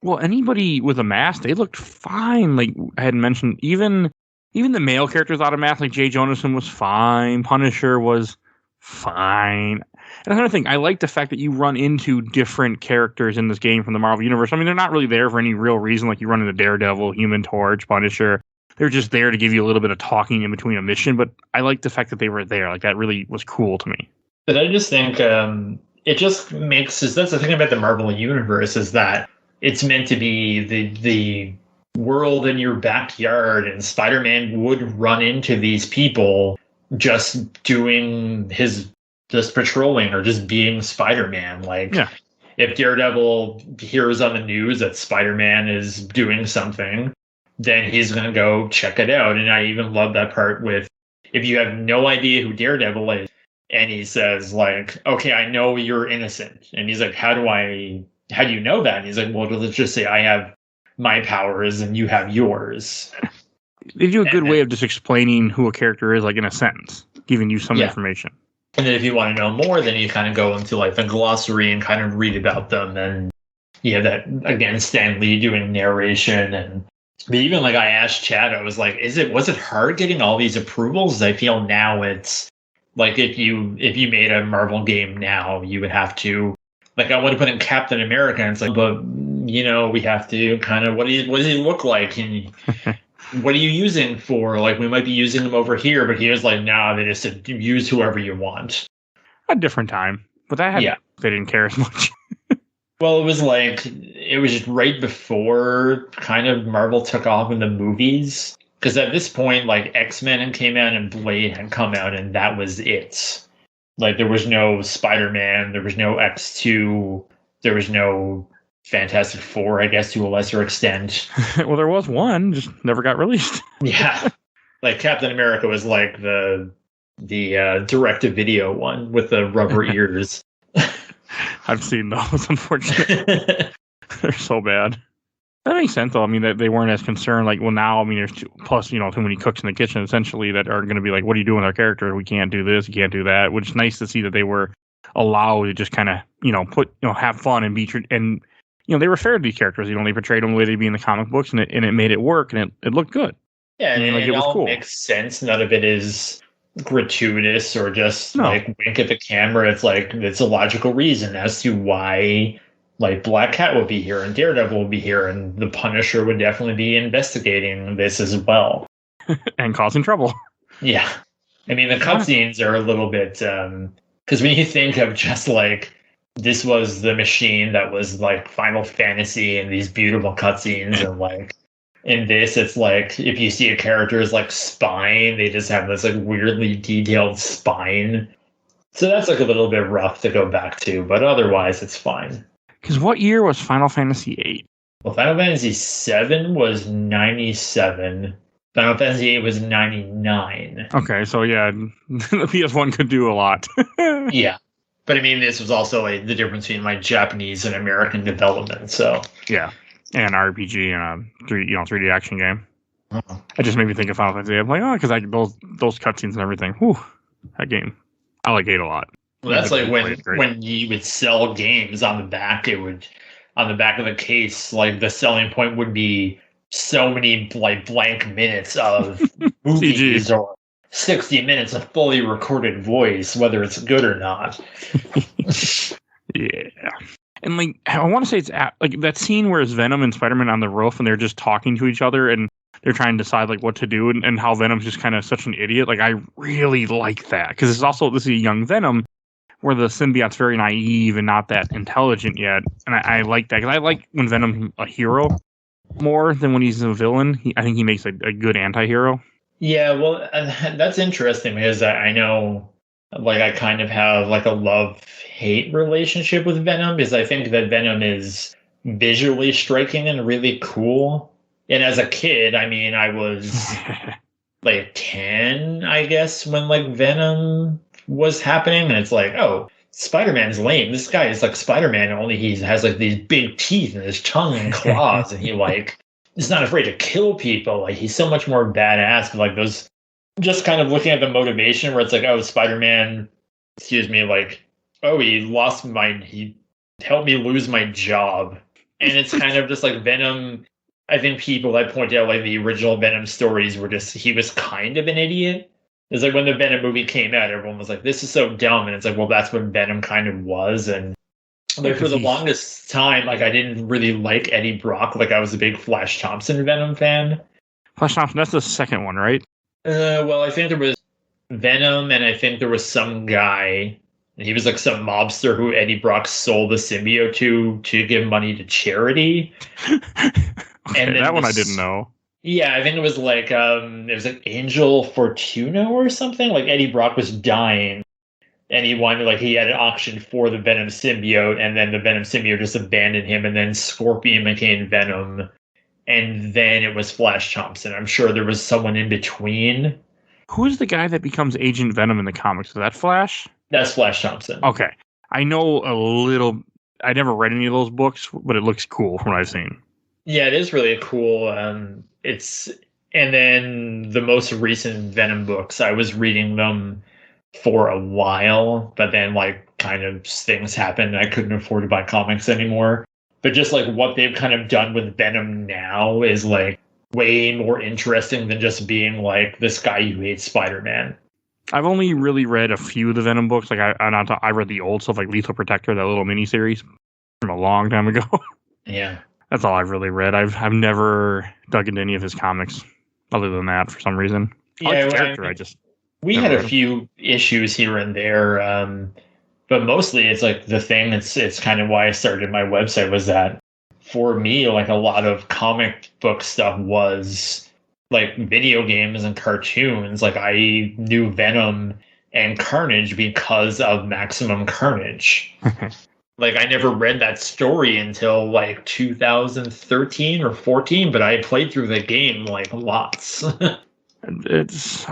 Well, anybody with a mask, they looked fine. Like I had mentioned, even the male characters out of mask, like Jay Jonathan was fine. Punisher was fine. And another thing, I like the fact that you run into different characters in this game from the Marvel Universe. I mean, they're not really there for any real reason. Like you run into Daredevil, Human Torch, Punisher. They're just there to give you a little bit of talking in between a mission. But I like the fact that they were there. Like that really was cool to me. But I just think it just makes, that's the thing about the Marvel Universe, is that it's meant to be the world in your backyard, and Spider-Man would run into these people just doing just patrolling or just being Spider-Man. Like, if Daredevil hears on the news that Spider-Man is doing something, then he's going to go check it out. And I even love that part with, if you have no idea who Daredevil is, and he says, like, okay, I know you're innocent. And he's like, how do you know that? And he's like, well, let's just say I have my powers and you have yours. They do a good way of just explaining who a character is, like in a sentence, giving you some information. And then if you want to know more, then you kind of go into like the glossary and kind of read about them. And that, again, Stan Lee doing narration. But even like I asked Chad, I was like, was it hard getting all these approvals? I feel now it's like if you made a Marvel game now, you would have to, like, I want to put in Captain America, and it's like, but we have to kind of, what does he look like? And what are you using for? Like, we might be using him over here, but he was like, nah, they just said, use whoever you want. A different time, but they didn't care as much. Well, it was just right before kind of Marvel took off in the movies. Because at this point, like, X-Men came out and Blade had come out, and that was it. Like, there was no Spider-Man, there was no X2, there was no Fantastic Four, I guess, to a lesser extent. Well, there was one, just never got released. Yeah. Like, Captain America was like the direct-to-video one with the rubber ears. I've seen those, unfortunately. They're so bad. That makes sense, though. I mean, they weren't as concerned. Like, well, now, I mean, there's too many cooks in the kitchen, essentially, that are going to be like, what are you doing with our character? We can't do this, we can't do that. Which is nice to see that they were allowed to just kind of, have fun and they were fair to these characters. They portrayed them the way they'd be in the comic books, and it made it work, and it looked good. Yeah, and it was cool. Makes sense. None of it is gratuitous or just like wink at the camera. It's like, it's a logical reason as to why, like, Black Cat would be here and Daredevil would be here, and the Punisher would definitely be investigating this as well. And causing trouble. Yeah. I mean, the cutscenes are a little bit, because when you think of just like this was the machine that was like Final Fantasy and these beautiful cutscenes, and like in this it's like if you see a character's like spine, they just have this like weirdly detailed spine. So that's like a little bit rough to go back to, but otherwise it's fine. Because what year was Final Fantasy VIII? Well, Final Fantasy VII was 97. Final Fantasy VIII was 99. Okay, so yeah, the PS1 could do a lot. Yeah. But I mean, this was also like the difference between like Japanese and American development, so. Yeah, and RPG and a 3D action game. Uh-huh. It just made me think of Final Fantasy. I'm like, oh, because those cutscenes and everything. Whew, that game. I like 8 a lot. Well, that's like when you would sell games on the back, on the back of the case, like the selling point would be so many like blank minutes of movies or 60 minutes of fully recorded voice, whether it's good or not. Yeah. And like, I want to say it's like that scene where it's Venom and Spider-Man on the roof and they're just talking to each other and they're trying to decide like what to do and how Venom's just kind of such an idiot. Like, I really like that because this is a young Venom where the symbiote's very naive and not that intelligent yet. And I like that because I like when Venom's a hero more than when he's a villain. I think he makes a good anti-hero. Yeah, well, that's interesting because I know, like, I kind of have like a love-hate relationship with Venom because I think that Venom is visually striking and really cool. And as a kid, I mean, I was like 10, I guess, when like Venom was happening, and it's like, oh, Spider-Man's lame. This guy is like Spider-Man, only he has like these big teeth and his tongue and claws, and he like is not afraid to kill people. Like, he's so much more badass. But like those, just kind of looking at the motivation where it's like, oh, Spider-Man, like, oh, he helped me lose my job, and it's kind of just like Venom. I think people that point out like the original Venom stories were just, he was kind of an idiot. It's like when the Venom movie came out, everyone was like, this is so dumb. And it's like, well, that's what Venom kind of was. And like for the longest time, like I didn't really like Eddie Brock. Like I was a big Flash Thompson Venom fan. Flash Thompson, that's the second one, right? Well, I think there was Venom, and I think there was some guy, and he was like some mobster who Eddie Brock sold the symbiote to give money to charity. Okay, and that one I didn't know. Yeah, I think it was like Angel Fortuna or something. Like Eddie Brock was dying, and he wanted, like, he had an auction for the Venom symbiote, and then the Venom symbiote just abandoned him, and then Scorpion became Venom, and then it was Flash Thompson. I'm sure there was someone in between. Who's the guy that becomes Agent Venom in the comics? Is that Flash? That's Flash Thompson. Okay, I know a little. I never read any of those books, but it looks cool from what I've seen. Yeah, it is really cool. And then the most recent Venom books, I was reading them for a while, but then like kind of things happened and I couldn't afford to buy comics anymore. But just like what they've kind of done with Venom now is like way more interesting than just being like this guy who hates Spider-Man. I've only really read a few of the Venom books. Like I read the old stuff like Lethal Protector, that little miniseries from a long time ago. Yeah. That's all I've really read. I've never dug into any of his comics other than that for some reason. Yeah, we had a few issues here and there, but mostly it's like the thing. It's kind of why I started my website was that for me, like a lot of comic book stuff was like video games and cartoons. Like I knew Venom and Carnage because of Maximum Carnage. Like, I never read that story until, like, 2013 or 14, but I played through the game, like, lots. I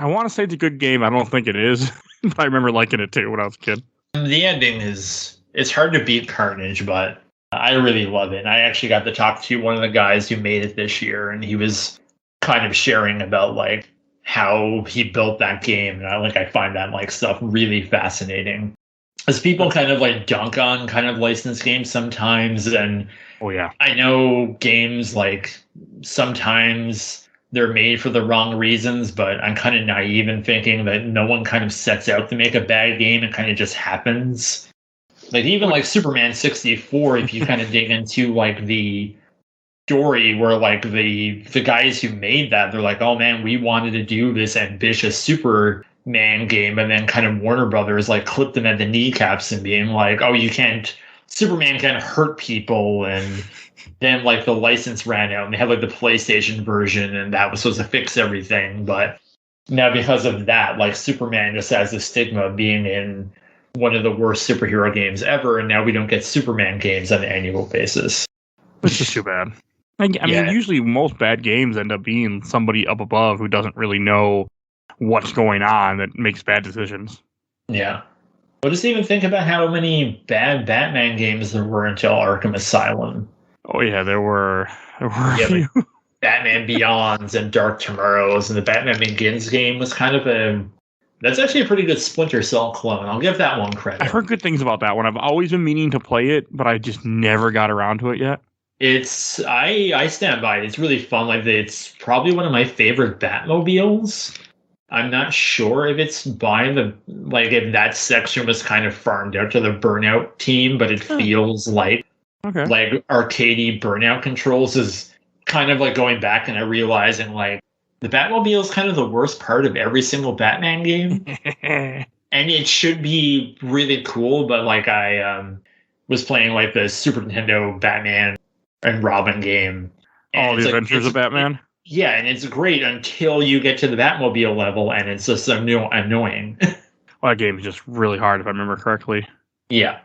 want to say it's a good game. I don't think it is. But I remember liking it, too, when I was a kid. The ending it's hard to beat Carnage, but I really love it. I actually got to talk to one of the guys who made it this year, and he was kind of sharing about, like, how he built that game. And I find that, like, stuff really fascinating. As people kind of like dunk on kind of licensed games sometimes, and oh yeah, I know games like sometimes they're made for the wrong reasons, but I'm kind of naive in thinking that no one kind of sets out to make a bad game. It kind of just happens. Like even like Superman 64, if you kind of dig into like the story where like the guys who made that, they're like, oh man, we wanted to do this ambitious Superman game, and then kind of Warner Brothers like clipped them at the kneecaps and being like, oh, you can't Superman kind of hurt people, and then like the license ran out, and they had like the PlayStation version, and that was supposed to fix everything. But now because of that, like Superman just has the stigma of being in one of the worst superhero games ever, and now we don't get Superman games on an annual basis. It's just too bad. I mean, usually most bad games end up being somebody up above who doesn't really know what's going on that makes bad decisions. Yeah. But just even think about how many bad Batman games there were until Arkham Asylum. Oh yeah, there were a few. Like Batman Beyonds and Dark Tomorrows, and the Batman Begins game was kind of that's actually a pretty good Splinter Cell clone. I'll give that one credit. I've heard good things about that one. I've always been meaning to play it, but I just never got around to it yet. I stand by it. It's really fun. Like it's probably one of my favorite Batmobiles. I'm not sure if it's by if that section was kind of farmed out to the Burnout team, but it feels like arcadey Burnout controls is kind of like going back and realizing like the Batmobile is kind of the worst part of every single Batman game. And it should be really cool, but like I was playing like the Super Nintendo Batman and Robin game. And the Adventures of Batman? Yeah, and it's great until you get to the Batmobile level, and it's just annoying. Well, that game is just really hard, if I remember correctly. Yeah.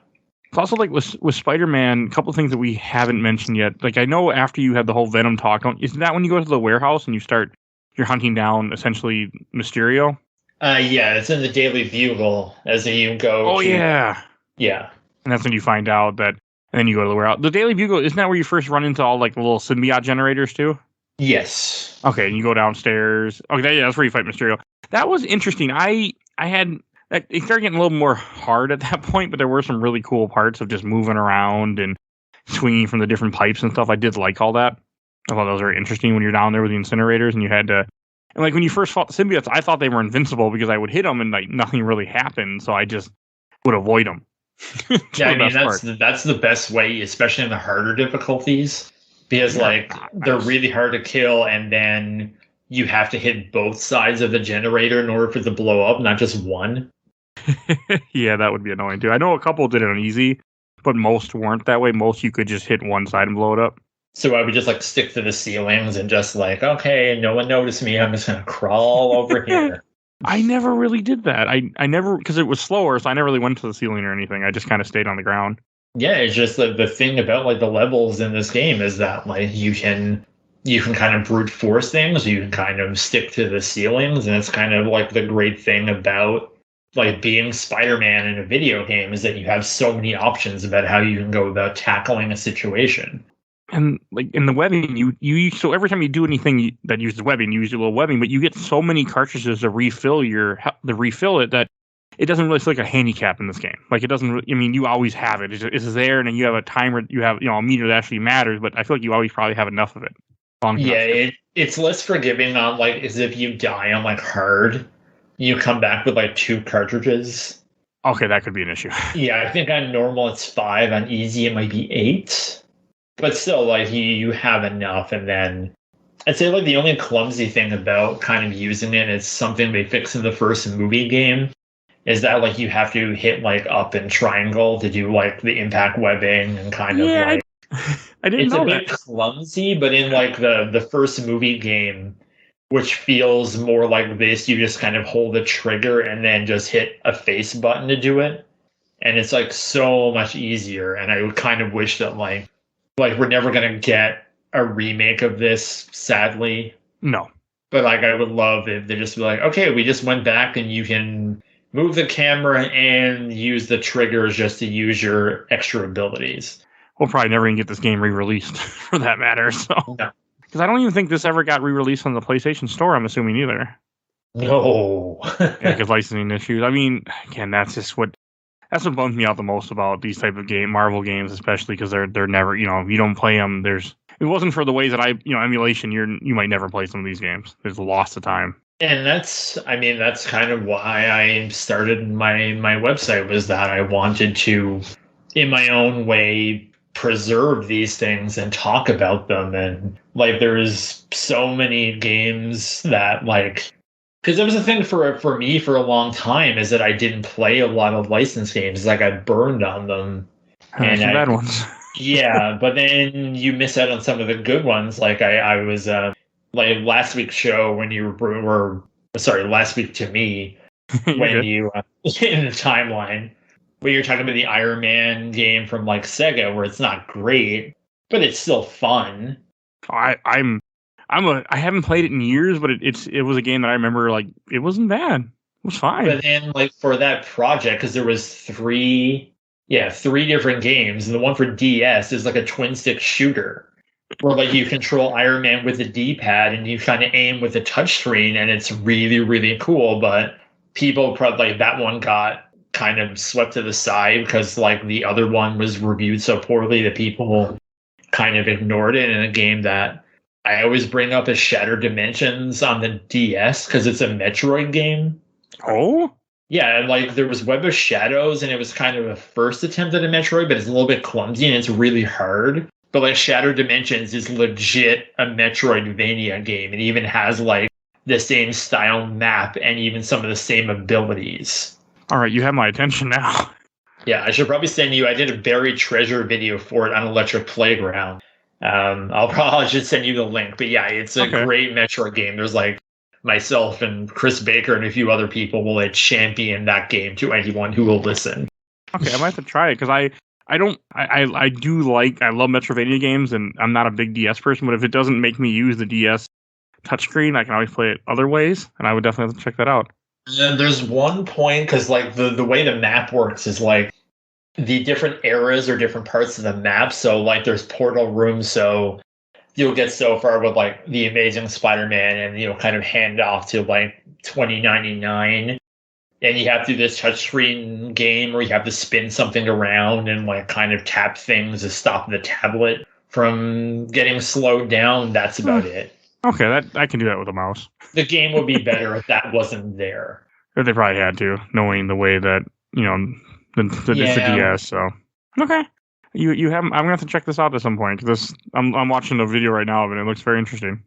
It's also like with Spider-Man, a couple of things that we haven't mentioned yet. Like I know after you had the whole Venom talk, isn't that when you go to the warehouse and you're hunting down essentially Mysterio? Yeah, it's in the Daily Bugle as you go. Oh, yeah. Yeah. And that's when you find out that, and then you go to the warehouse. The Daily Bugle, isn't that where you first run into all like the little symbiote generators too? Yes. Okay, and you go downstairs. Okay, yeah, that's where you fight Mysterio. That was interesting. It started getting a little more hard at that point, but there were some really cool parts of just moving around and swinging from the different pipes and stuff. I did like all that. I thought that was very interesting when you're down there with the incinerators and you had to... And like when you first fought the symbiotes, I thought they were invincible because I would hit them and like nothing really happened, so I just would avoid them. Yeah, I mean, that's the best way, especially in the harder difficulties. Because, they're really hard to kill, and then you have to hit both sides of the generator in order for it to blow up, not just one. Yeah, that would be annoying, too. I know a couple did it on easy, but most weren't that way. Most you could just hit one side and blow it up. So I would just, stick to the ceilings and just, okay, no one noticed me. I'm just going to crawl over here. I never really did that. I never, because it was slower, so I never really went to the ceiling or anything. I just kind of stayed on the ground. Yeah, it's just the thing about the levels in this game is that you can kind of brute force things, you can kind of stick to the ceilings, and it's kind of the great thing about being Spider-Man in a video game is that you have so many options about how you can go about tackling a situation. And in the webbing, you so every time you do anything that uses webbing, you use your little webbing, but you get so many cartridges to refill it that it doesn't really feel like a handicap in this game. It doesn't really, I mean, you always have it. It's there, and then you have a timer, you have, a meter that actually matters, but I feel like you always probably have enough of it. Yeah, it's less forgiving on, as if you die on, hard, you come back with, 2 cartridges. Okay, that could be an issue. Yeah, I think on normal it's 5, on easy it might be 8. But still, you have enough, and then I'd say, the only clumsy thing about kind of using it is something they fixed in the first movie game. Is that you have to hit up and triangle to do the impact webbing and kind of I didn't know that. It's a bit clumsy, but in the first movie game, which feels more like this, you just kind of hold the trigger and then just hit a face button to do it, and it's so much easier. And I would kind of wish that we're never gonna get a remake of this, sadly. No, but I would love if they just be okay, we just went back and you can move the camera and use the triggers just to use your extra abilities. We'll probably never even get this game re-released for that matter. So, because I don't even think this ever got re-released on the PlayStation Store, I'm assuming either. No. Because licensing issues. I mean, again, that's what bums me out the most about these type of Marvel games, especially because they're never, if you don't play them, it wasn't for the ways that emulation, you might never play some of these games. There's a loss of time. And that's kind of why I started my website, was that I wanted to, in my own way, preserve these things and talk about them. And there's so many games that because that was the thing for me for a long time, is that I didn't play a lot of licensed games. I burned on them. And some bad ones. yeah, but then you miss out on some of the good ones. Like I was like last week's show when you were sorry, last week to me when you in the timeline where you're talking about the Iron Man game from like Sega, where it's not great, but it's still fun. I haven't played it in years, but it was a game that I remember like it wasn't bad. It was fine. But then like for that project, because there was three different games, and the one for DS is like a twin stick shooter where like you control Iron Man with the D-pad and you kind of aim with the touchscreen, and it's really, really cool. But people probably like that one got kind of swept to the side because like the other one was reviewed so poorly that people kind of ignored it in a game that I always bring up as Shattered Dimensions on the DS because it's a Metroid game. Oh? Yeah, like there was Web of Shadows, and it was kind of a first attempt at a Metroid, but it's a little bit clumsy and it's really hard. But like Shattered Dimensions is legit a Metroidvania game. It even has like the same style map and even some of the same abilities. All right, you have my attention now. Yeah, I should probably send you. I did a buried treasure video for it on Electric Playground. I'll probably just send you the link. But yeah, it's a great Metroid game. There's like myself and Chris Baker and a few other people will like champion that game to anyone who will listen. Okay, I might have to try it because I love Metroidvania games, and I'm not a big DS person, but if it doesn't make me use the DS touchscreen, I can always play it other ways, and I would definitely have to check that out. And there's one point, because like the way the map works is like the different eras or different parts of the map. So like there's portal rooms, so you'll get so far with like the Amazing Spider-Man and you'll kind of hand off to like 2099. And you have to do this touchscreen game where you have to spin something around and like kind of tap things to stop the tablet from getting slowed down. That's about it. Okay, I can do that with a mouse. The game would be better if that wasn't there. They probably had to, knowing the way that, it's the DS. So okay, you have. I'm gonna have to check this out at some point because I'm watching a video right now of it. It looks very interesting.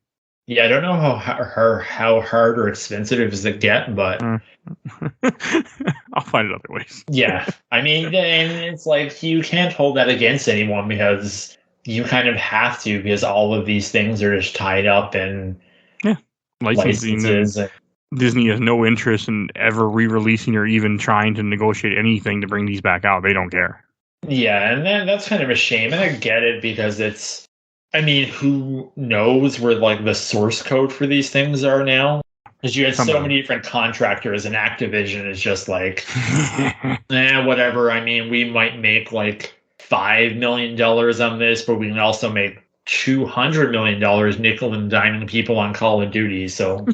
Yeah, I don't know how hard or expensive it is to get, but I'll find it other ways. Yeah, I mean, and it's like you can't hold that against anyone because you kind of have to, because all of these things are just tied up in licenses. Disney has no interest in ever re-releasing or even trying to negotiate anything to bring these back out. They don't care. Yeah, and that's kind of a shame, and I get it because it's. I mean, who knows where like the source code for these things are now? Because you had so many different contractors, and Activision is just like, whatever. I mean, we might make like $5 million on this, but we can also make $200 million nickel and diming people on Call of Duty. So,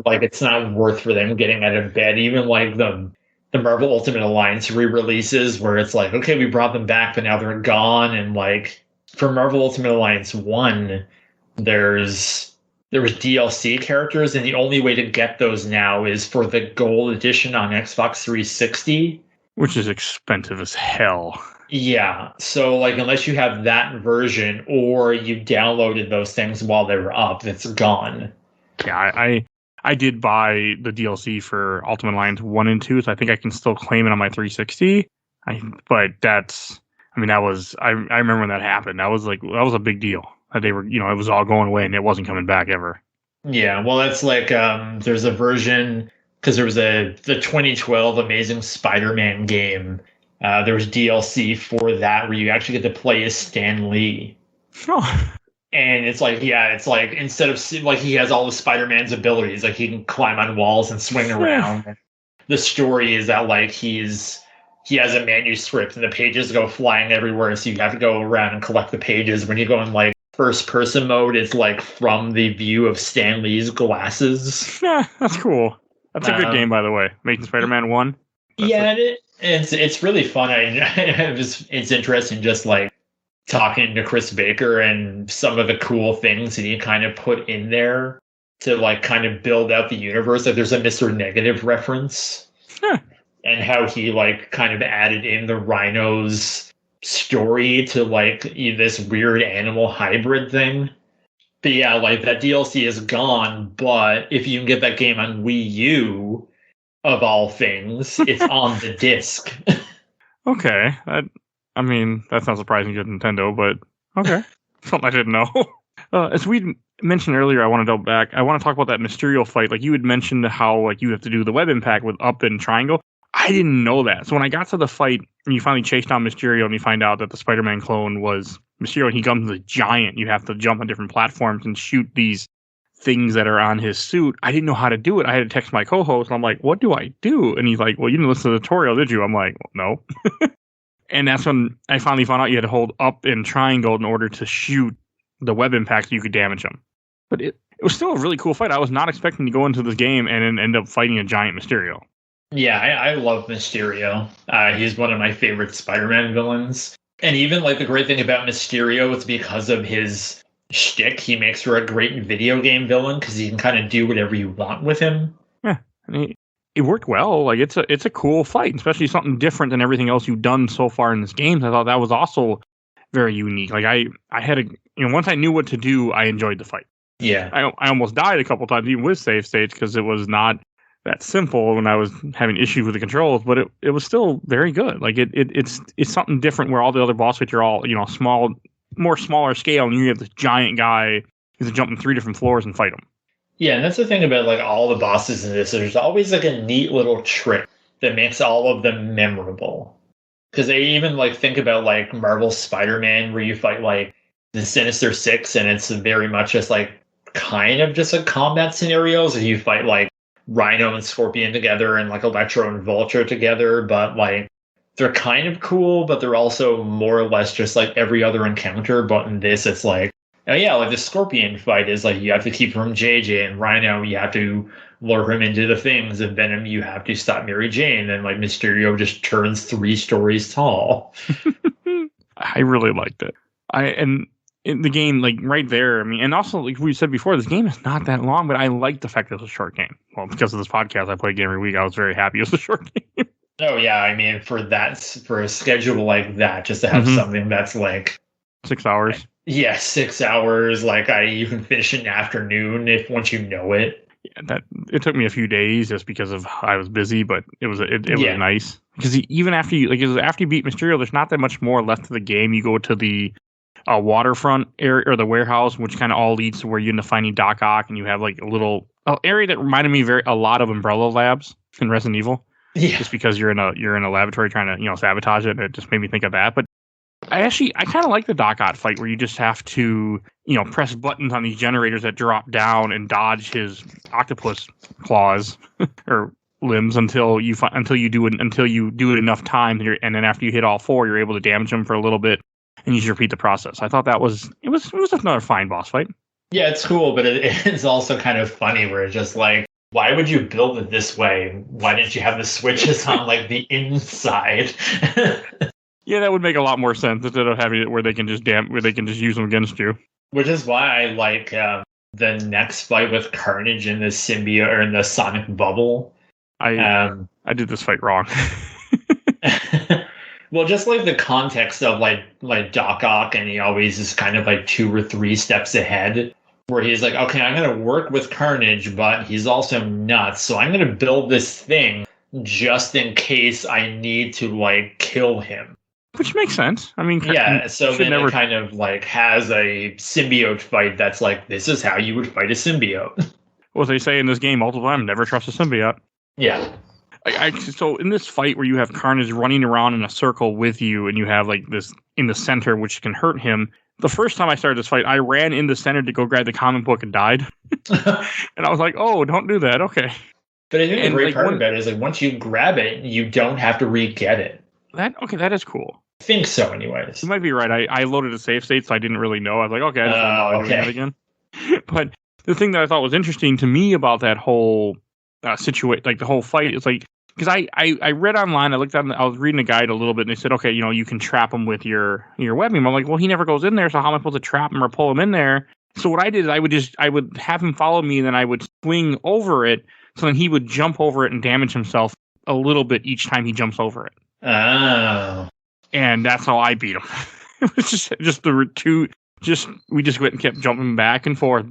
like, it's not worth for them getting out of bed. Even like the Marvel Ultimate Alliance re-releases, where it's like, okay, we brought them back, but now they're gone, and like. For Marvel Ultimate Alliance 1, there was DLC characters, and the only way to get those now is for the Gold Edition on Xbox 360. Which is expensive as hell. Yeah, so like unless you have that version or you downloaded those things while they were up, it's gone. Yeah, I did buy the DLC for Ultimate Alliance 1 and 2, so I think I can still claim it on my 360. But that's... I mean, I remember when that happened. That was a big deal. That they were, it was all going away and it wasn't coming back ever. Yeah, well, that's like, there's a version, because there was the 2012 Amazing Spider-Man game. There was DLC for that where you actually get to play as Stan Lee. Oh. And it's like, instead of, like, he has all the Spider-Man's abilities, like he can climb on walls and swing around. The story is that, like, he has a manuscript and the pages go flying everywhere, so you have to go around and collect the pages. When you go in like first person mode, it's like from the view of Stan Lee's glasses. Yeah, that's cool. That's a good game, by the way. Making Spider-Man 1. It's really fun. It's interesting just like talking to Chris Baker and some of the cool things that he kind of put in there to like kind of build out the universe. Like there's a Mr. Negative reference. Yeah. And how he like kind of added in the Rhino's story to like this weird animal hybrid thing. But yeah, like that DLC is gone, but if you can get that game on Wii U, of all things, it's on the disc. Okay. I I mean, that's not surprising to Nintendo, but okay. Something I didn't know. As we mentioned earlier, I want to double back. I want to talk about that Mysterio fight. Like, you had mentioned how, like, you have to do the web impact with up and triangle. I didn't know that. So when I got to the fight, and you finally chase down Mysterio, and you find out that the Spider-Man clone was Mysterio, and he comes a giant. You have to jump on different platforms and shoot these things that are on his suit. I didn't know how to do it. I had to text my co-host, and I'm like, what do I do? And he's like, well, you didn't listen to the tutorial, did you? I'm like, well, no. And that's when I finally found out you had to hold up and triangle in order to shoot the web impact so you could damage them. But it was still a really cool fight. I was not expecting to go into this game and then end up fighting a giant Mysterio. Yeah, I love Mysterio. He's one of my favorite Spider-Man villains. And even like the great thing about Mysterio is because of his shtick, he makes for a great video game villain because you can kind of do whatever you want with him. Yeah, and it worked well. Like, it's a cool fight, especially something different than everything else you've done so far in this game. I thought that was also very unique. Like, I had once I knew what to do, I enjoyed the fight. Yeah, I almost died a couple times even with save states because it was not that simple when I was having issues with the controls, but it was still very good. Like, it's something different where all the other boss fights are all smaller scale, and you have this giant guy who's jumping 3 different floors and fight him. Yeah, and that's the thing about like all the bosses in this. There's always like a neat little trick that makes all of them memorable. Because they even like think about like Marvel Spider-Man, where you fight like the Sinister Six, and it's very much just like kind of just a combat scenarios. And you fight like Rhino and Scorpion together, and like Electro and Vulture together, but like they're kind of cool, but they're also more or less just like every other encounter. But in this, it's like, oh yeah, like the Scorpion fight is like you have to keep from JJ, and Rhino you have to lure him into the things, and Venom you have to stop Mary Jane, and like Mysterio just turns 3 stories tall. I really liked it. And in the game, like right there, I mean, and also like we said before, this game is not that long, but I like the fact that it's a short game. Well, because of this podcast, I play a game every week. I was very happy it was a short game. Oh yeah, I mean for a schedule like that, just to have something that's like 6 hours. Yeah, 6 hours. Like you can finish in an afternoon once you know it. Yeah, it took me a few days just because of I was busy, but it was nice because even after you beat Mysterio, there's not that much more left of the game. You go to the waterfront area or the warehouse, which kind of all leads to where you end up finding Doc Ock, and you have like a little area that reminded me a lot of Umbrella Labs in Resident Evil. Yeah, just because you're in a laboratory trying to sabotage it, and it just made me think of that. But I kind of like the Doc Ock fight where you just have to press buttons on these generators that drop down and dodge his octopus claws or limbs until you do it enough times, and then after you hit all 4, you're able to damage them for a little bit, and you just repeat the process. I thought that was another fine boss fight. Yeah, it's cool, but it's also kind of funny where it's just like, why would you build it this way? Why didn't you have the switches on like the inside? Yeah, that would make a lot more sense instead of having it where they can just use them against you. Which is why I like the next fight with Carnage in the symbiote or in the Sonic Bubble. I did this fight wrong. Well, just like the context of like Doc Ock, and he always is kind of like 2 or 3 steps ahead, where he's like, okay, I'm going to work with Carnage, but he's also nuts, so I'm going to build this thing just in case I need to like kill him. Which makes sense. I mean, yeah, so then it kind of like has a symbiote fight that's like, this is how you would fight a symbiote. Well, they say in this game multiple times, never trust a symbiote. Yeah. So in this fight where you have Carnage running around in a circle with you, and you have like this in the center, which can hurt him. The first time I started this fight, I ran in the center to go grab the comic book and died. And I was like, oh, don't do that. Okay. But I think the great part about it is like once you grab it, you don't have to re-get it. That is cool. I think so, anyways. You might be right. I loaded a save state, so I didn't really know. I was like, okay, I just don't know doing that again. But the thing that I thought was interesting to me about that whole situation, like the whole fight, is like, because I read online, I was reading a guide a little bit, and they said, okay, you can trap him with your web beam. I'm like, well, he never goes in there, so how am I supposed to trap him or pull him in there? So what I did is I would have him follow me, and then I would swing over it, so then he would jump over it and damage himself a little bit each time he jumps over it. Oh. And that's how I beat him. It was just the two. We just went and kept jumping back and forth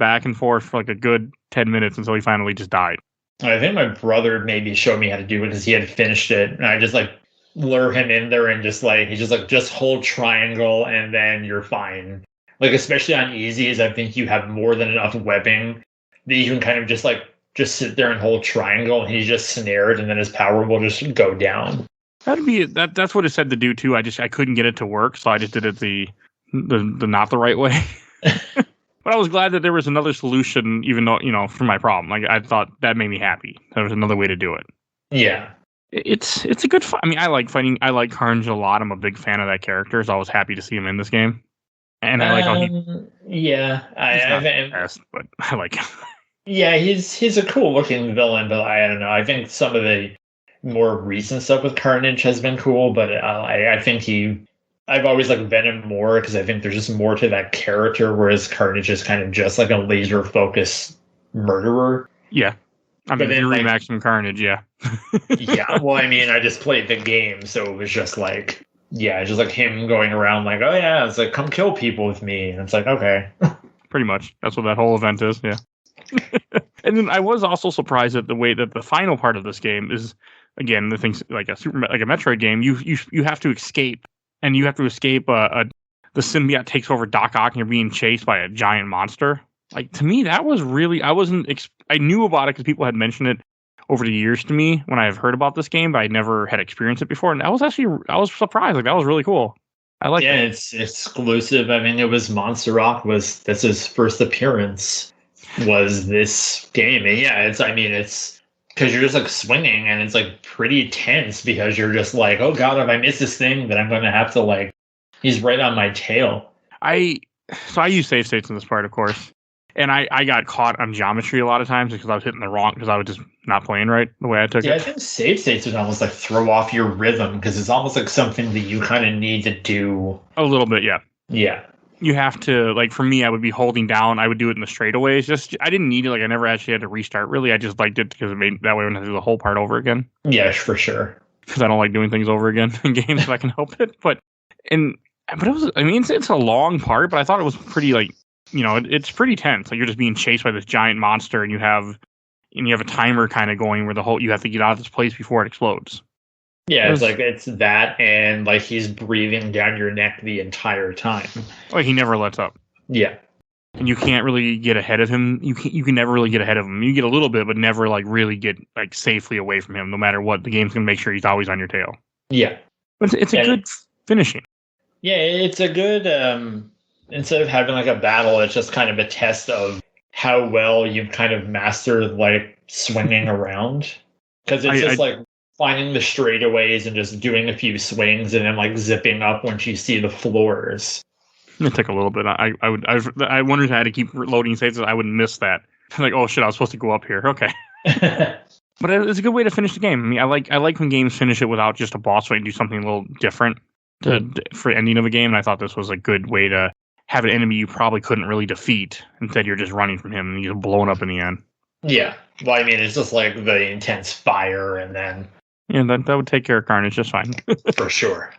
for like a good 10 minutes until he finally just died. I think my brother maybe showed me how to do it because he had finished it, and I just like lure him in there and just hold triangle and then you're fine. Like, especially on easies, I think you have more than enough webbing that you can kind of just sit there and hold triangle and he's just snared and then his power will just go down. That's what it said to do too. I couldn't get it to work, so I just did it the not the right way. But I was glad that there was another solution, even though, for my problem. Like, I thought that made me happy. There was another way to do it. Yeah. It's a good fight. I mean, I like fighting. I like Carnage a lot. I'm a big fan of that character, so I was happy to see him in this game. And I like how he's not the best, but I like him. Yeah, he's a cool looking villain, but I don't know. I think some of the more recent stuff with Carnage has been cool, but I think I've always liked Venom more because I think there's just more to that character, whereas Carnage is kind of just like a laser focused murderer. Yeah. I mean, Fury Maximum Carnage, yeah. Yeah, well, I mean, I just played the game, so it was just like, just like him going around like, oh yeah, it's like, come kill people with me. And it's like, okay. Pretty much. That's what that whole event is, yeah. And then I was also surprised at the way that the final part of this game is, again, the things like a Metroid game, you have to escape. And you have to escape the symbiote takes over Doc Ock and you're being chased by a giant monster. Like, to me, that was really, I knew about it because people had mentioned it over the years to me when I've heard about this game, but I never had experienced it before. And I was surprised. Like, that was really cool. I like it. Yeah, it's exclusive. I mean, it was Monster Rock that's his first appearance was this game. And yeah, it's because you're just like swinging and it's like pretty tense because you're just like, oh God, if I miss this thing, then I'm going to have to like, he's right on my tail. So I use save states in this part, of course. And I got caught on geometry a lot of times because I was hitting the wrong, because I was just not playing right the way I took it. Yeah, I think save states would almost like throw off your rhythm because it's almost like something that you kind of need to do. A little bit, yeah. Yeah. You have to, like, for me, I would be holding down. I would do it in the straightaways. I didn't need it. Like, I never actually had to restart, really. I just liked it because it made that way when I do the whole part over again. Yeah, for sure. Because I don't like doing things over again in games if I can help it. But it was, I mean, it's a long part, but I thought it was pretty, like, it's pretty tense. Like, you're just being chased by this giant monster, and you have a timer kind of going where you have to get out of this place before it explodes. Yeah, it's that, and like he's breathing down your neck the entire time. Like, he never lets up. Yeah, and you can't really get ahead of him. You can never really get ahead of him. You get a little bit, but never like really get like safely away from him. No matter what, the game's gonna make sure he's always on your tail. Yeah, but it's a good finishing. Yeah, it's a good. Instead of having like a battle, it's just kind of a test of how well you've kind of mastered like swinging around. Because it's just like finding the straightaways and just doing a few swings and then like zipping up once you see the floors. It took a little bit. I wondered if I had to keep loading saves. I would miss that. Like, oh shit, I was supposed to go up here. Okay. But it's a good way to finish the game. I mean, I like when games finish it without just a boss fight and do something a little different for ending of a game. And I thought this was a good way to have an enemy you probably couldn't really defeat. Instead, you're just running from him and you're blowing up in the end. Yeah. Well, I mean, it's just like the intense fire and then... Yeah, that would take care of Carnage just fine. For sure.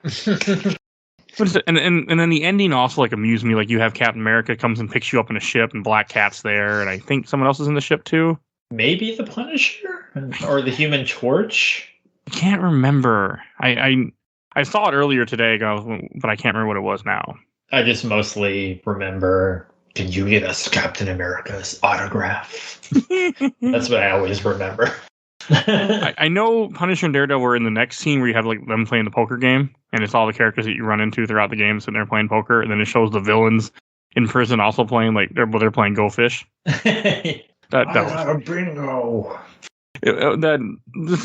And then the ending also like amused me. Like, you have Captain America comes and picks you up in a ship, and Black Cat's there, and I think someone else is in the ship too. Maybe the Punisher or the Human Torch. I can't remember. I saw it earlier today, but I can't remember what it was now. I just mostly remember, can you get us Captain America's autograph? That's what I always remember. I know Punisher and Daredevil were in the next scene where you have like them playing the poker game, and it's all the characters that you run into throughout the game sitting there playing poker, and then it shows the villains in prison also playing like they're playing Go Fish. that was a bingo. This is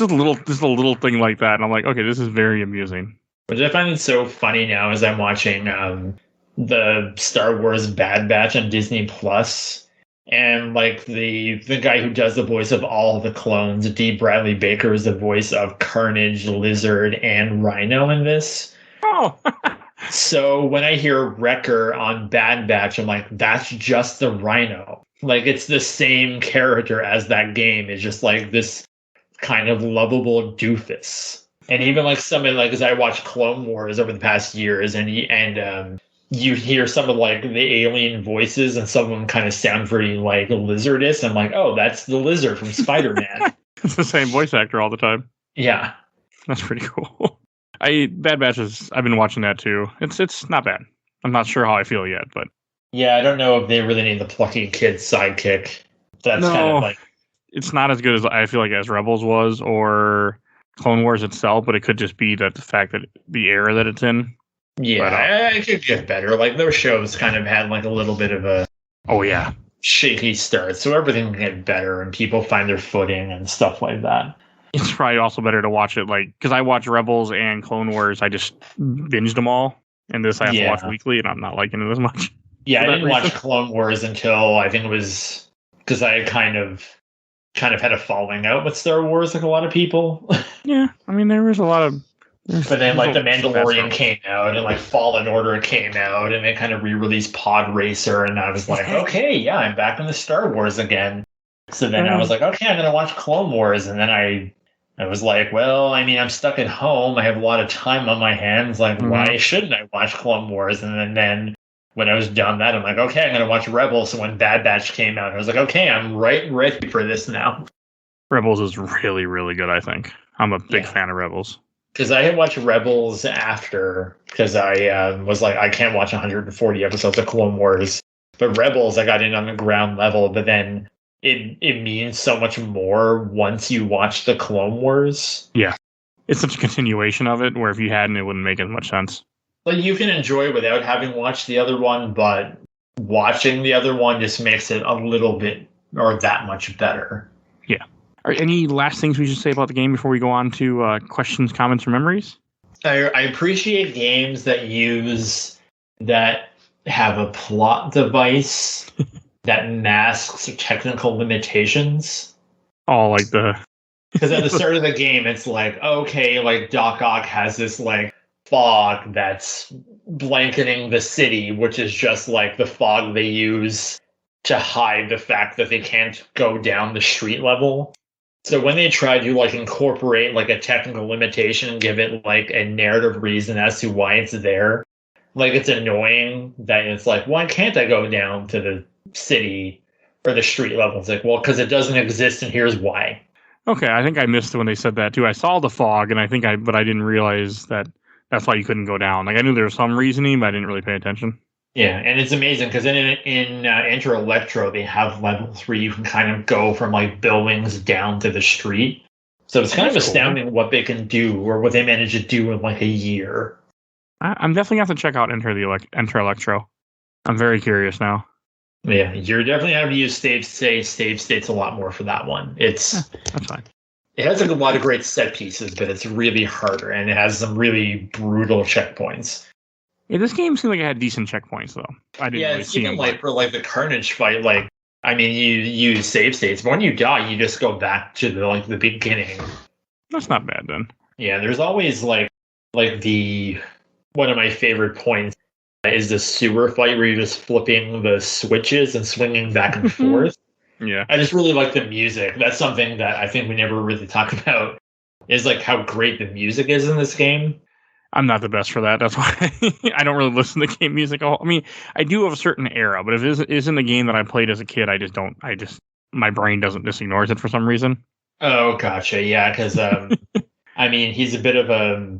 a little thing like that, and I'm like, okay, this is very amusing. Which I find so funny now as I'm watching the Star Wars Bad Batch on Disney Plus. And like the guy who does the voice of all the clones, D. Bradley Baker, is the voice of Carnage, Lizard, and Rhino in this. Oh. So when I hear Wrecker on Bad Batch, I'm like, that's just the Rhino. Like, it's the same character as that game. It's just like this kind of lovable doofus. And even like something like, as I watched Clone Wars over the past years, and you hear some of like the alien voices, and some of them kind of sound very like lizardous. I'm like, oh, that's the Lizard from Spider-Man. It's the same voice actor all the time. Yeah, that's pretty cool. Bad Batch I've been watching that too. It's not bad. I'm not sure how I feel yet, but Yeah, I don't know if they really need the plucky kid sidekick. That's kind of like it's not as good as I feel like as Rebels was or Clone Wars itself, but it could just be that the fact that the era that it's in. Yeah, but, I could get better. Like those shows kind of had like a little bit of a shaky start, so everything can get better and people find their footing and stuff like that. It's probably also better to watch it because I watch Rebels and Clone Wars. I just binged them all, and this I have to watch weekly, and I'm not liking it as much. Yeah, I didn't watch Clone Wars until I think it was because I kind of had a falling out with Star Wars, like a lot of people. Yeah, I mean there was a lot of. But then like The Mandalorian came out and like Fallen Order came out and they kind of re-released Pod Racer and I was like, okay, yeah, I'm back in the Star Wars again. So then I was like, okay, I'm gonna watch Clone Wars, and then I was like, well, I mean, I'm stuck at home. I have a lot of time on my hands. Like, why shouldn't I watch Clone Wars? And then when I was done that, I'm like, okay, I'm gonna watch Rebels. So when Bad Batch came out, I was like, okay, I'm ready for this now. Rebels is really, really good. I think I'm a big fan of Rebels. Because I had watched Rebels after, because I was like, I can't watch 140 episodes of Clone Wars. But Rebels, I got in on the ground level, but then it means so much more once you watch the Clone Wars. Yeah. It's such a continuation of it, where if you hadn't, it wouldn't make as much sense. Like, you can enjoy it without having watched the other one, but watching the other one just makes it a little bit, or that much better. Yeah. Any last things we should say about the game before we go on to questions, comments, or memories? I appreciate games that have a plot device that masks technical limitations. Oh, like because at the start of the game, it's like, okay, like Doc Ock has this like fog that's blanketing the city, which is just like the fog they use to hide the fact that they can't go down the street level. So when they try to like incorporate like a technical limitation and give it like a narrative reason as to why it's there, like it's annoying that it's like, why can't I go down to the city or the street level? It's like, well, because it doesn't exist and here's why. Okay, I think I missed when they said that too. I saw the fog and but I didn't realize that that's why you couldn't go down. Like I knew there was some reasoning, but I didn't really pay attention. Yeah, and it's amazing because in Enter Electro, they have levels where you can kind of go from like buildings down to the street. So it's kind of astounding what they can do or what they managed to do in like a year. I'm definitely going to have to check out Enter Electro. I'm very curious now. Yeah, you're definitely going to have to use save states a lot more for that one. That's fine. It has like a lot of great set pieces, but it's really harder and it has some really brutal checkpoints. Yeah, this game seemed like it had decent checkpoints, though. I didn't really see them. Like for like the Carnage fight, like I mean, you use save states, but when you die, you just go back to the beginning. That's not bad then. Yeah, there's always like the one of my favorite points is the sewer fight where you're just flipping the switches and swinging back and forth. Yeah, I just really like the music. That's something that I think we never really talk about. Is like how great the music is in this game. I'm not the best for that. That's why I don't really listen to game music. I mean, I do of a certain era, but if it isn't a game that I played as a kid, my brain just ignores it for some reason. Oh, gotcha. Yeah, because I mean, he's a bit of a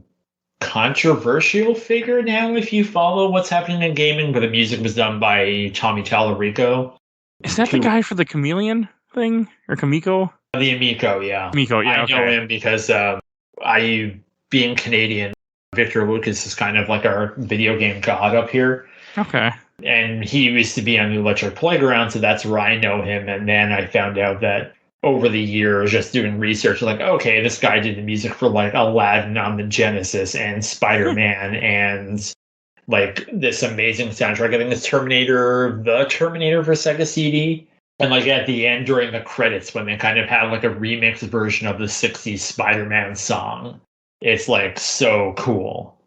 controversial figure now if you follow what's happening in gaming, but the music was done by Tommy Tallarico. Is that the guy for the Chameleon thing? Or Kamiko? The Amico, yeah. Amico, yeah, I know him because being Canadian, Victor Lucas is kind of like our video game god up here. Okay. And he used to be on the Electric Playground, so that's where I know him. And then I found out that over the years, just doing research, like, okay, this guy did the music for like Aladdin on the Genesis and Spider-Man and like this amazing soundtrack. I think it's the Terminator for Sega CD. And like at the end during the credits, when they kind of have like a remixed version of the 60s Spider-Man song, it's like so cool.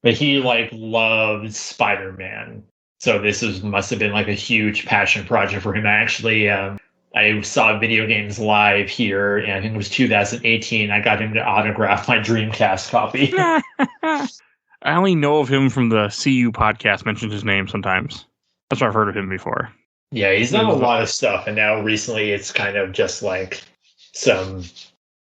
But he like loves Spider-Man. So must have been like a huge passion project for him. I saw Video Games Live here, and I think it was 2018. I got him to autograph my Dreamcast copy. I only know of him from the CU podcast, mentioned his name sometimes. That's where I've heard of him before. Yeah, he's done a lot of stuff, and now recently it's kind of just like some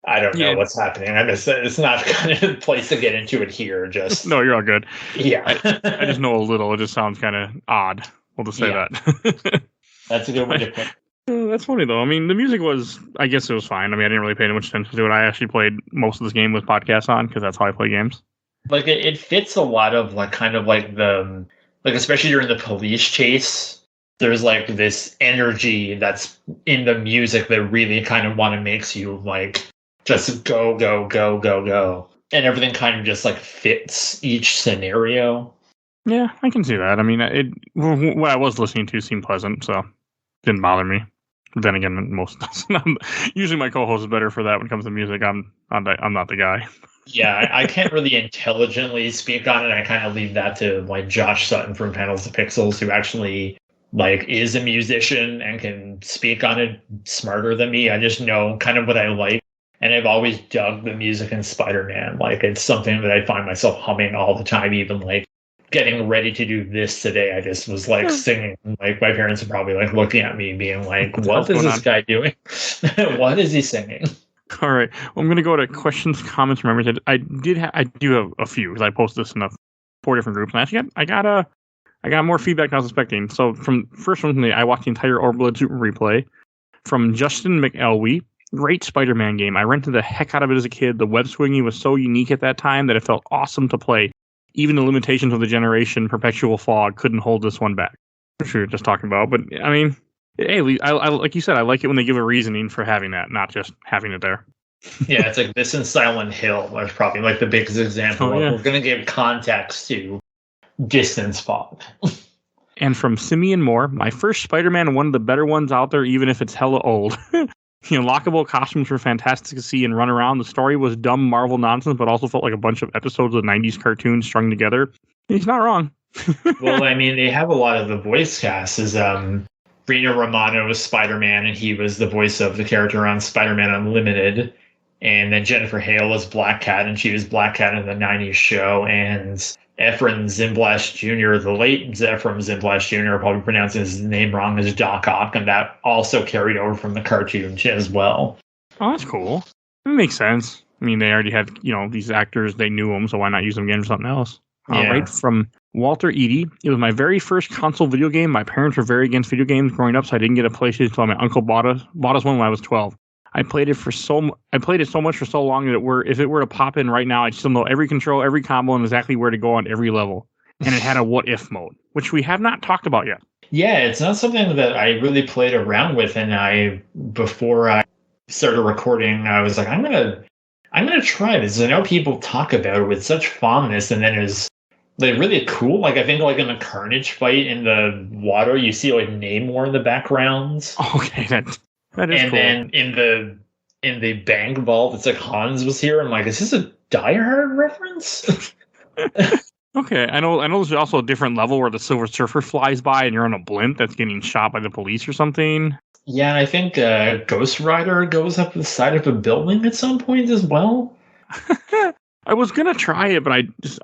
I don't know Yeah. what's happening. It's not kind of a place to get into it here. Just No, you're all good. yeah. I just know a little. It just sounds kind of odd. We'll just say that. That's a good way to put it. That's funny though. I mean, the music was. I guess it was fine. I mean, I didn't really pay much attention to it. I actually played most of this game with podcasts on because that's how I play games. Like it fits a lot of like kind of like the like especially during the police chase. There's like this energy that's in the music that really kind of want to makes you like just go go go go go, and everything kind of just like fits each scenario. Yeah, I can see that. I mean, what I was listening to seemed pleasant, so it didn't bother me. Then again, usually my co-host is better for that when it comes to music. I'm not the guy. Yeah, I can't really intelligently speak on it. I kind of leave that to like Josh Sutton from Panels to Pixels, who actually like is a musician and can speak on it smarter than me. I just know kind of what I like, and I've always dug the music in Spider-Man. Like it's something that I find myself humming all the time, even like getting ready to do this today. I just was like singing. Like my parents are probably like looking at me being like, what is this guy doing? What is he singing? All right. Well, I'm going to go to questions, comments, and memories. I do have a few because I posted this in 4 different groups. And actually I got more feedback than I was expecting. So first one, I watched the entire Orb Super replay from Justin McElwee. Great Spider-Man game. I rented the heck out of it as a kid. The web swinging was so unique at that time that it felt awesome to play. Even the limitations of the generation Perpetual Fog couldn't hold this one back. Which we were just talking about. But, I mean, hey, I like you said, I like it when they give a reasoning for having that, not just having it there. Yeah, it's like this and Silent Hill are probably like the biggest example of we're going to give context to distance fog. And from Simeon Moore, my first Spider-Man, one of the better ones out there, even if it's hella old. The unlockable costumes were fantastic to see and run around. The story was dumb Marvel nonsense, but also felt like a bunch of episodes of 90s cartoons strung together. He's not wrong. Well, I mean, they have a lot of the voice cast. Reno Romano was Spider-Man, and he was the voice of the character on Spider-Man Unlimited. And then Jennifer Hale was Black Cat, and she was Black Cat in the 90s show. And Ephraim Zimbalist Jr., the late Ephraim Zimbalist Jr., probably pronouncing his name wrong, as Doc Ock, and that also carried over from the cartoon as well. Oh, that's cool. That makes sense. I mean, they already had, these actors, they knew them, so why not use them again for something else? Yeah. Right, from Walter Eady. It was my very first console video game. My parents were very against video games growing up, so I didn't get a PlayStation until my uncle bought us one when I was 12. I played it so much for so long that if it were to pop in right now, I'd still know every control, every combo, and exactly where to go on every level. And it had a what if mode, which we have not talked about yet. Yeah, it's not something that I really played around with, and before I started recording, I was like, I'm gonna try this. I know people talk about it with such fondness, and then it's like really cool. Like I think like in the Carnage fight in the water, you see like Namor in the background. Okay, that is and cool. Then in the bank vault, it's like Hans was here. I'm like, is this a Die Hard reference? Okay, I know there's also a different level where the Silver Surfer flies by and you're on a blimp that's getting shot by the police or something. Yeah, and I think Ghost Rider goes up the side of a building at some point as well. I was gonna try it, but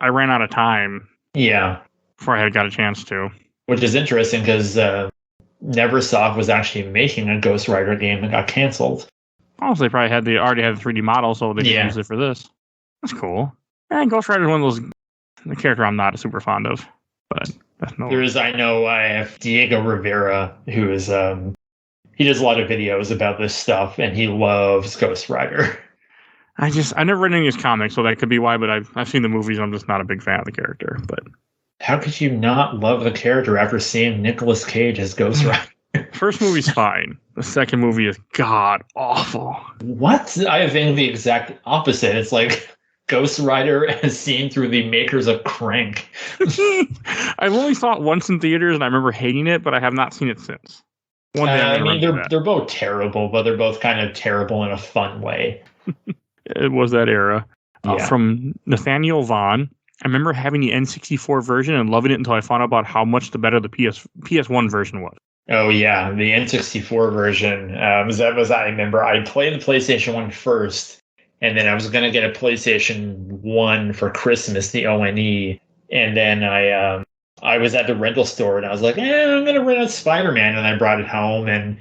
I ran out of time. Yeah, before I had got a chance to. Which is interesting because Neversoft was actually making a Ghost Rider game that got canceled. Oh, so they probably already had the 3D model, so they didn't use it for this. That's cool. And Ghost Rider is one of those the character I'm not super fond of, but that's no. I have Diego Rivera, who is he does a lot of videos about this stuff, and he loves Ghost Rider. I never read any of his comics, so that could be why. But I've seen the movies. I'm just not a big fan of the character. But how could you not love the character after seeing Nicolas Cage as Ghost Rider? First movie's fine. The second movie is god awful. What? I think the exact opposite. It's like Ghost Rider as seen through the makers of Crank. I've only saw it once in theaters, and I remember hating it, but I have not seen it since. I mean, they're both terrible, but they're both kind of terrible in a fun way. It was that era. From Nathaniel Vaughn. I remember having the N64 version and loving it until I found out about how much the better the PS1 version was. Oh, yeah. The N64 version. I remember I played the PlayStation 1 first, and then I was going to get a PlayStation 1 for Christmas, the ONE. And then I was at the rental store, and I was like, I'm going to rent out Spider-Man. And I brought it home, and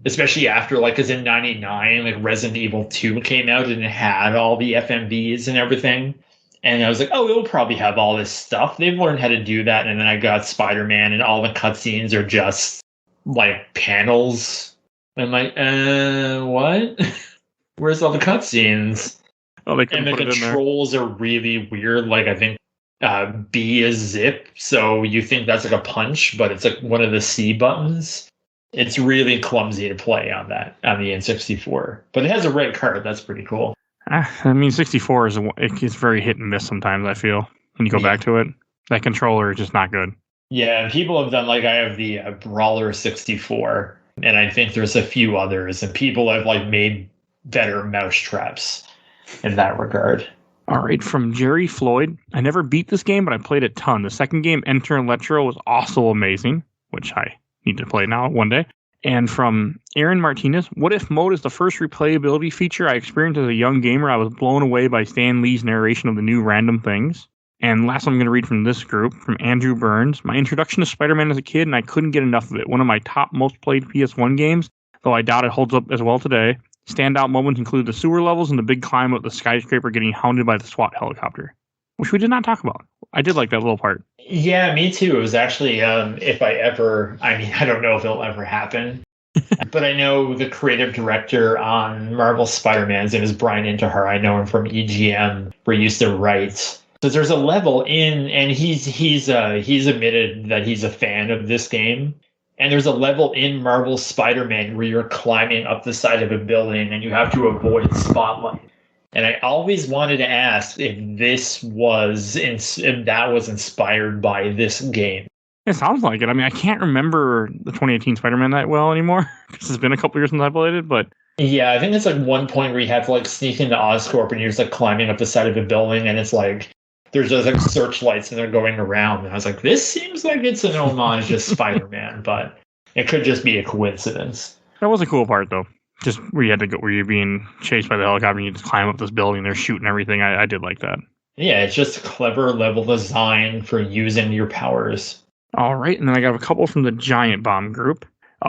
especially after, like, because in 99, like, Resident Evil 2 came out and it had all the FMVs and everything. And I was like, oh, it'll probably have all this stuff. They've learned how to do that. And then I got Spider-Man, and all the cutscenes are just, like, panels. I'm like, what? Where's all the cutscenes? Oh, and the controls are really weird. Like, I think B is zip, so you think that's like a punch, but it's like one of the C buttons. It's really clumsy to play on the N64. But it has a red card. That's pretty cool. I mean, 64 is very hit and miss sometimes, I feel, when you go back to it. That controller is just not good. Yeah, and people have done, like, I have the Brawler 64, and I think there's a few others, and people have, like, made better mousetraps in that regard. All right, from Jerry Floyd. I never beat this game, but I played a ton. The second game, Enter Electro, was also amazing, which I need to play now one day. And from Aaron Martinez, what if mode is the first replayability feature I experienced as a young gamer? I was blown away by Stan Lee's narration of the new random things. And last one I'm going to read from this group, from Andrew Burns. My introduction to Spider-Man as a kid, and I couldn't get enough of it. One of my top most played PS1 games, though I doubt it holds up as well today. Standout moments include the sewer levels and the big climb up the skyscraper getting hounded by the SWAT helicopter, which we did not talk about. I did like that little part. Yeah, me too. It was actually, I don't know if it'll ever happen, but I know the creative director on Marvel Spider-Man's name is Brian Intihar. I know him from EGM, where he used to write. So there's a level in, and he's admitted that he's a fan of this game. And there's a level in Marvel Spider-Man where you're climbing up the side of a building and you have to avoid spotlight. And I always wanted to ask if that was inspired by this game. It sounds like it. I mean, I can't remember the 2018 Spider-Man that well anymore because it's been a couple years since I played it, but... Yeah, I think it's like one point where you have to, like, sneak into Oscorp and you're just, like, climbing up the side of a building, and it's like there's just, like, searchlights and they're going around. And I was like, this seems like it's an homage to Spider-Man, but it could just be a coincidence. That was a cool part, though. Just where you're being chased by the helicopter and you just climb up this building, they're shooting everything. I did like that. Yeah, it's just clever level design for using your powers. All right, and then I got a couple from the Giant Bomb group.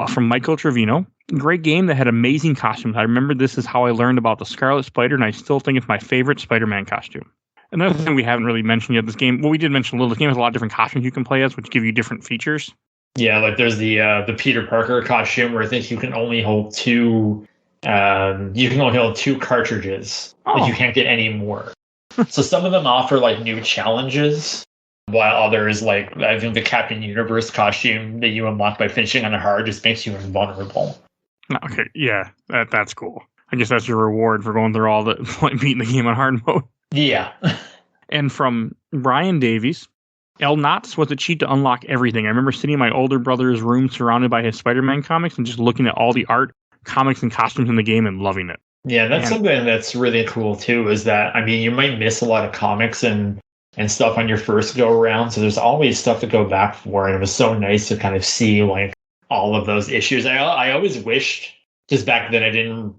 From Michael Trevino. Great game that had amazing costumes. I remember this is how I learned about the Scarlet Spider, and I still think it's my favorite Spider-Man costume. Another thing we haven't really mentioned yet, this game, well, we did mention a little, this game has a lot of different costumes you can play as, which give you different features. Yeah, like there's the Peter Parker costume where I think you can only hold two cartridges. Like you can't get any more. So some of them offer like new challenges, while others, like I think the Captain Universe costume that you unlock by finishing on a hard just makes you invulnerable. Okay, yeah, that's cool. I guess that's your reward for going through all the beating the game on hard mode. Yeah. And from Brian Davies, El Knots was a cheat to unlock everything. I remember sitting in my older brother's room surrounded by his Spider-Man comics and just looking at all the art, comics, and costumes in the game and loving it. Yeah, that's something that's really cool too, is that, I mean, you might miss a lot of comics and stuff on your first go around, so there's always stuff to go back for, and it was so nice to kind of see like all of those issues. I always wished, because back then I didn't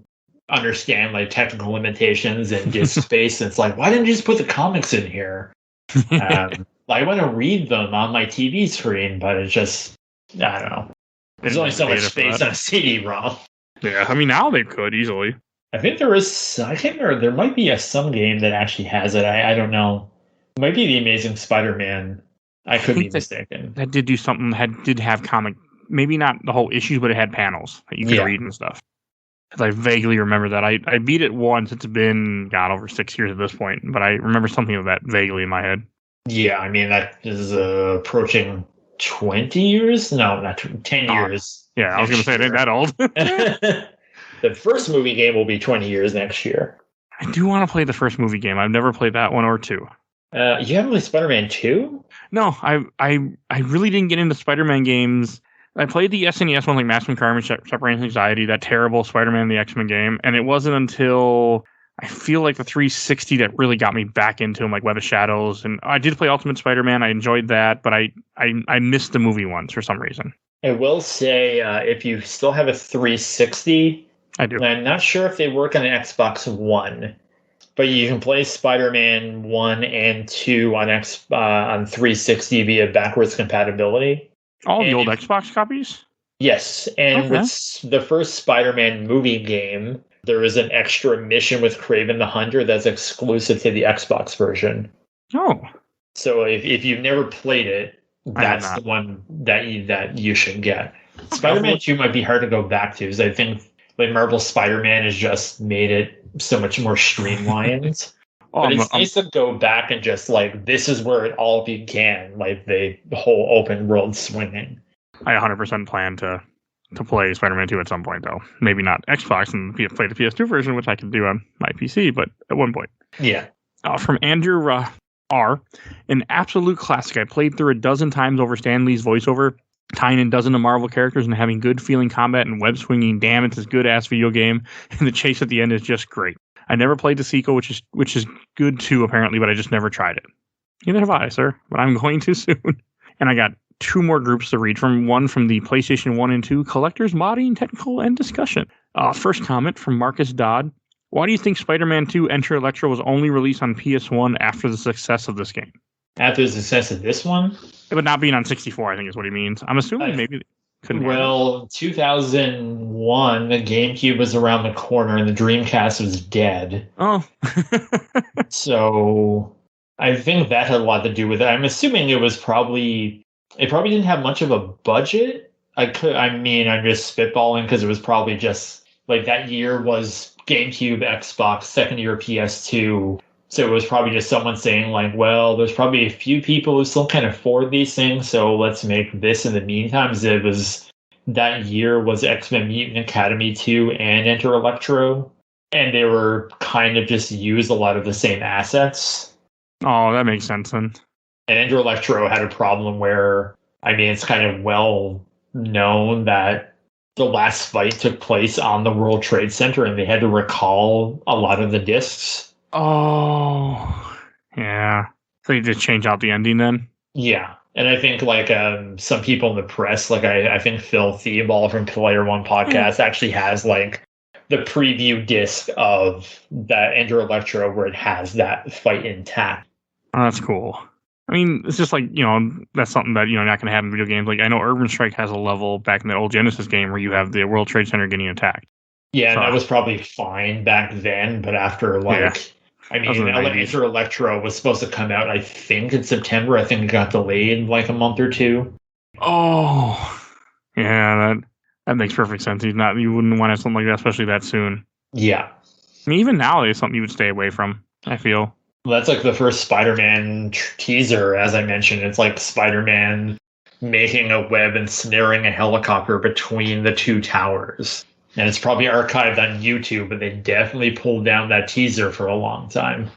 understand like technical limitations and disk space. It's like, why didn't you just put the comics in here? I want to read them on my TV screen, but it's just, I don't know. There's only so much space on a CD-ROM. Yeah, I mean, now they could easily. I think there is, I can't remember, there might be some game that actually has it. I don't know. It might be The Amazing Spider-Man. I could be mistaken. That did do something, did have comic, maybe not the whole issues, but it had panels that you could read and stuff. Because I vaguely remember that. I beat it once. It's been, over 6 years at this point. But I remember something of that vaguely in my head. Yeah, I mean, that is approaching 20 years? No, not 10 years. Yeah, I was going to say, it ain't that old. The first movie game will be 20 years next year. I do want to play the first movie game. I've never played that one or two. You haven't played Spider-Man 2? No, I really didn't get into Spider-Man games. I played the SNES one, like Maximum Carnage, Separation Anxiety, that terrible Spider-Man the X-Men game, and it wasn't until I feel like the 360 that really got me back into them, like Web of Shadows. And I did play Ultimate Spider-Man. I enjoyed that, but I missed the movie ones for some reason. I will say, if you still have a 360, I do. I'm not sure if they work on an Xbox One, but you can play Spider-Man 1 and 2 on 360 via backwards compatibility. All the old Xbox copies? Yes, and Okay. with the first Spider-Man movie game, there is an extra mission with Kraven the Hunter that's exclusive to the Xbox version. Oh, So if you've never played it, I have that's the not. one that you should get. Okay, I'll have to Spider-Man look. 2 might be hard to go back to because I think like Marvel Spider-Man has just made it so much more streamlined. Oh, But it's nice to go back and just like this is where it all began, like the whole open world swinging. I 100% plan to play Spider-Man 2 at some point, though. Maybe not Xbox and play the PS2 version, which I can do on my PC, but at one point. Yeah. From Andrew R. An absolute classic. I played through a dozen times over Stan Lee's voiceover, tying in dozens of Marvel characters and having good feeling combat and web swinging. Damn, it's a good ass video game, and the chase at the end is just great. I never played the sequel, which is good too, apparently, but I just never tried it. Neither have I, sir, but I'm going to soon. And I got two more groups to read from. One from the PlayStation 1 and 2 collectors, modding, technical, and discussion. First comment from Marcus Dodd. Why do you think Spider-Man 2 Enter Electro was only released on PS1 after the success of this game? After the success of this one? But not being on 64, I think is what he means. I'm assuming maybe they couldn't. Well, 2001, the GameCube was around the corner and the Dreamcast was dead. Oh. So I think that had a lot to do with it. I'm assuming it probably didn't have much of a budget. I'm just spitballing because it was probably just like that year was GameCube, Xbox, second year PS2. So it was probably just someone saying like, well, there's probably a few people who still can't afford these things, so let's make this in the meantime. That year was X-Men Mutant Academy 2 and Enter Electro, and they were kind of just used a lot of the same assets. Oh, that makes sense then. And Enter Electro had a problem where, it's kind of well known that the last fight took place on the World Trade Center and they had to recall a lot of the discs. Oh, yeah. So you just change out the ending then? Yeah. And I think like some people in the press, like I think Phil Theobald from Player One Podcast actually has like the preview disc of that Enter Electro where it has that fight intact. Oh, that's cool. It's just like, that's something that, not going to happen in video games. Like, I know Urban Strike has a level back in the old Genesis game where you have the World Trade Center getting attacked. Yeah, and that was probably fine back then, but after Enter Electro was supposed to come out, I think, in September. I think it got delayed like a month or two. Oh, yeah, that makes perfect sense. You wouldn't want to have something like that, especially that soon. Yeah. Even now, it's something you would stay away from, I feel. Well, that's like the first Spider-Man teaser, as I mentioned. It's like Spider-Man making a web and snaring a helicopter between the two towers. And it's probably archived on YouTube, but they definitely pulled down that teaser for a long time.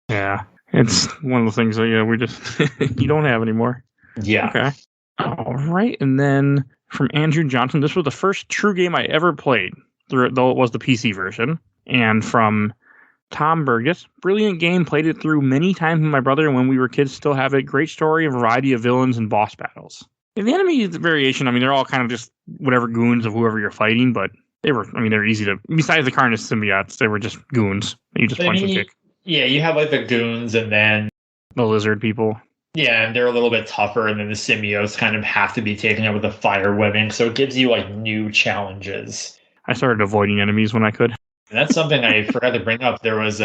Yeah, it's one of the things that we just you don't have anymore. Yeah. Okay. All right, and then from Andrew Johnson, this was the first true game I ever played, though it was the PC version. And from Tom Burgess, brilliant game, played it through many times with my brother when we were kids. Still have it. Great story, a variety of villains and boss battles. And the enemy variation, they're all kind of just whatever goons of whoever you're fighting, but they're easy to, besides the Carnage symbiotes, they were just goons. You just punch and kick. Yeah, you have like the goons and then the lizard people. Yeah, and they're a little bit tougher, and then the symbiotes kind of have to be taken out with the fire webbing, so it gives you like new challenges. I started avoiding enemies when I could. And that's something I forgot to bring up. There was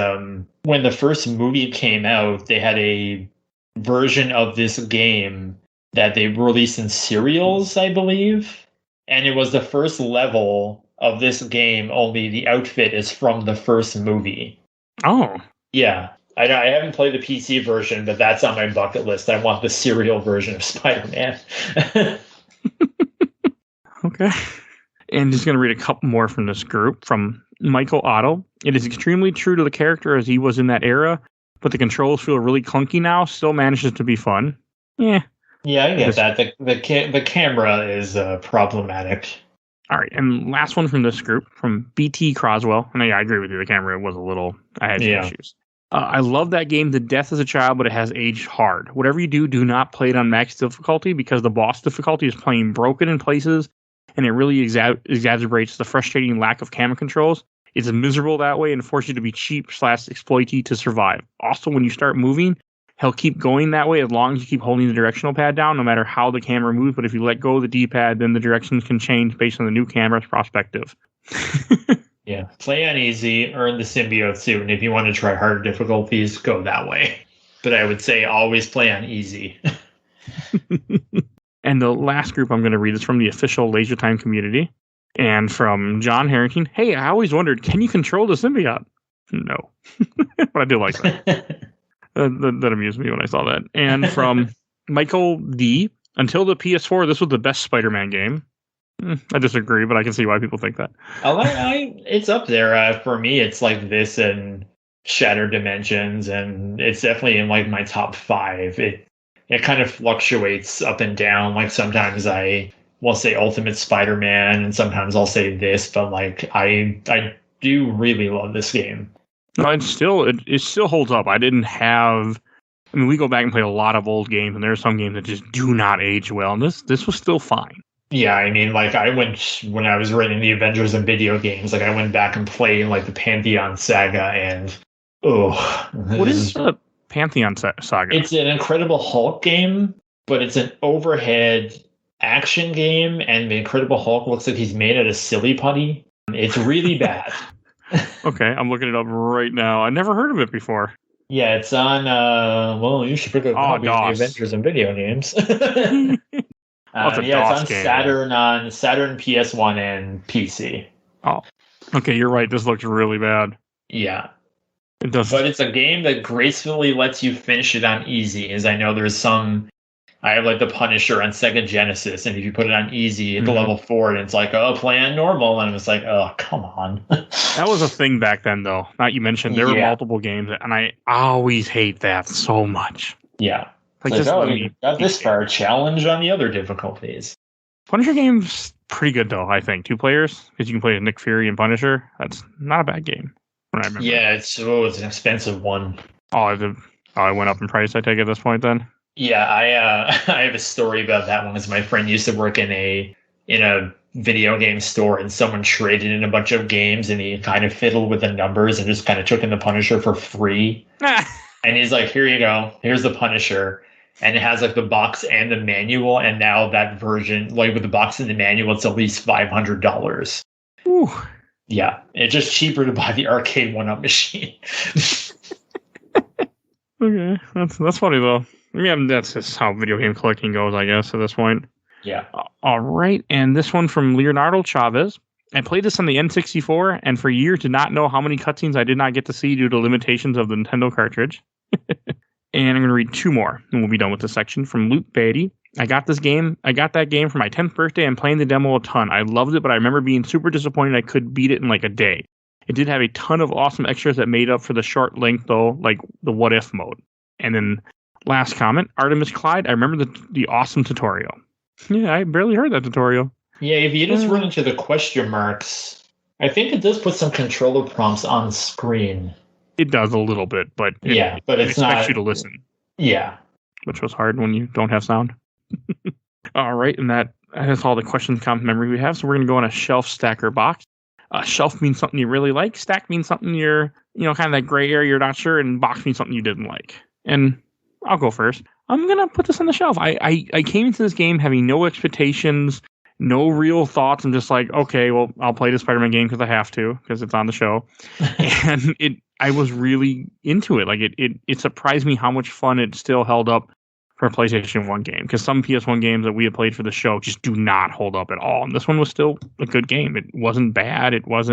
when the first movie came out, they had a version of this game that they released in serials, I believe. And it was the first level of this game, only the outfit is from the first movie. Oh. Yeah. I haven't played the PC version, but that's on my bucket list. I want the serial version of Spider-Man. Okay. And just going to read a couple more from this group. From Michael Otto. It is extremely true to the character as he was in that era, but the controls feel really clunky now. Still manages to be fun. Yeah. Yeah, I get that. The camera is problematic. All right, and last one from this group, from BT Croswell. And I agree with you. The camera was I had some issues. I love that game to death as a child, but it has aged hard. Whatever you do not play it on max difficulty because the boss difficulty is plain broken in places, and it really exaggerates the frustrating lack of camera controls. It's miserable that way and forces you to be cheap /exploity to survive. Also, when you start moving, he'll keep going that way as long as you keep holding the directional pad down, no matter how the camera moves. But if you let go of the D-pad, then the directions can change based on the new camera's perspective. Yeah, play on easy, earn the symbiote suit, and if you want to try harder difficulties, go that way. But I would say always play on easy. And the last group I'm going to read is from the official Laser Time community. And from John Harrington, hey, I always wondered, can you control the symbiote? No. But I do like that. That amused me when I saw that. And from Michael D, until the PS4, this was the best Spider-Man game. I disagree, but I can see why people think that. It's up there. For me, it's like this and Shattered Dimensions, and it's definitely in like my top 5. It kind of fluctuates up and down. Like sometimes I will say Ultimate Spider-Man, and sometimes I'll say this, but like I do really love this game. No, it still holds up. I mean, we go back and play a lot of old games, and there are some games that just do not age well, and this was still fine. Yeah, I mean, like when I was writing the Avengers and video games, like I went back and played like the Pantheon Saga, and what is the Pantheon Saga? It's an Incredible Hulk game, but it's an overhead action game, and the Incredible Hulk looks like he's made out of silly putty. It's really bad. Okay, I'm looking it up right now. I never heard of it before. Yeah, it's on. Well, you should pick up copies of the Adventures and video games. It's on game. Saturn, PS1, and PC. Oh, okay, you're right. This looks really bad. Yeah, it does. But it's a game that gracefully lets you finish it on easy. As I know, there's some. I have like the Punisher on Sega Genesis, and if you put it on easy at the level 4, and it's like, oh, play on normal, and it's like, oh, come on. That was a thing back then, though. Not you mentioned there were multiple games, and I always hate that so much. Yeah, like you got this far. Challenge on the other difficulties. Punisher game's pretty good though. I think 2 players because you can play with Nick Fury and Punisher. That's not a bad game. I remember. Yeah, it's an expensive one. I went up in price. I take it at this point then. Yeah, I have a story about that one. Because my friend used to work in a video game store, and someone traded in a bunch of games, and he kind of fiddled with the numbers and just kind of took in the Punisher for free. And he's like, "Here you go. Here's the Punisher." And it has like the box and the manual, and now that version, like with the box and the manual, it's at least $500. Ooh. Yeah, it's just cheaper to buy the arcade 1-up machine. Okay, that's funny though. I mean, that's just how video game collecting goes, I guess, at this point. Yeah. All right, and this one from Leonardo Chavez. I played this on the N64, and for years did not know how many cutscenes I did not get to see due to limitations of the Nintendo cartridge. And I'm going to read 2 more, and we'll be done with this section. From Luke Beatty. I got that game for my 10th birthday and playing the demo a ton. I loved it, but I remember being super disappointed I could beat it in like a day. It did have a ton of awesome extras that made up for the short length, though, like the what if mode. And then last comment, Artemis Clyde, I remember the awesome tutorial. Yeah, I barely heard that tutorial. Yeah, if you just run into the question marks, I think it does put some controller prompts on screen. It does a little bit, but it expects you to listen. Yeah. Which was hard when you don't have sound. All right, and that's all the questions, comment, memory we have. So we're going to go on a shelf, stack, or box. Shelf means something you really like. Stack means something you're, kind of that gray area you're not sure. And box means something you didn't like. And I'll go first. I'm going to put this on the shelf. I came into this game having no expectations, no real thoughts. I'm just like, okay, well, I'll play the Spider-Man game because I have to, because it's on the show. And I was really into it. Like it surprised me how much fun it still held up for a PlayStation 1 game. Because some PS1 games that we had played for the show just do not hold up at all. And this one was still a good game. It wasn't bad. It was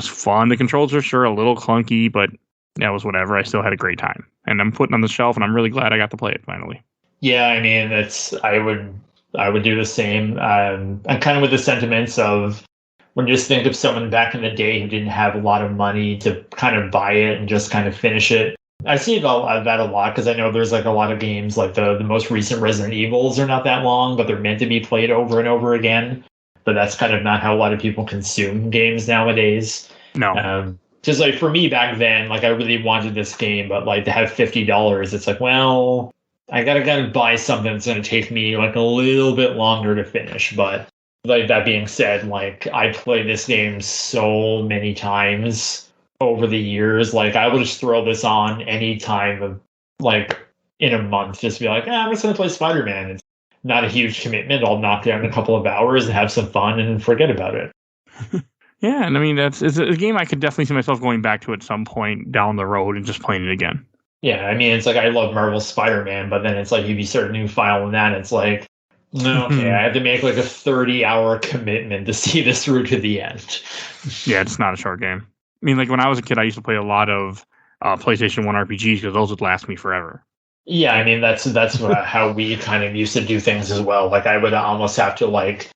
fun. The controls are sure a little clunky, but that was whatever. I still had a great time. And I'm putting it on the shelf, and I'm really glad I got to play it finally. Yeah, I mean, I would do the same. I'm kind of with the sentiments of when you just think of someone back in the day who didn't have a lot of money to kind of buy it and just kind of finish it. I see that a lot because I know there's like a lot of games like the most recent Resident Evils are not that long, but they're meant to be played over and over again. But that's kind of not how a lot of people consume games nowadays. No. Just like for me back then, like I really wanted this game, but like to have $50, it's like, well, I gotta buy something that's gonna take me like a little bit longer to finish. But like that being said, like I played this game so many times over the years. Like I will just throw this on any time of like in a month, just be like, I'm just going to play Spider-Man. It's not a huge commitment. I'll knock it out in a couple of hours and have some fun and forget about it. Yeah, and I mean, it's a game I could definitely see myself going back to at some point down the road and just playing it again. Yeah, I mean, it's like I love Marvel Spider-Man, but then it's like if you start a new file in that, it's like, okay, I have to make like a 30-hour commitment to see this through to the end. Yeah, it's not a short game. I mean, like when I was a kid, I used to play a lot of PlayStation 1 RPGs because those would last me forever. Yeah, I mean, that's how we kind of used to do things as well. Like I would almost have to like,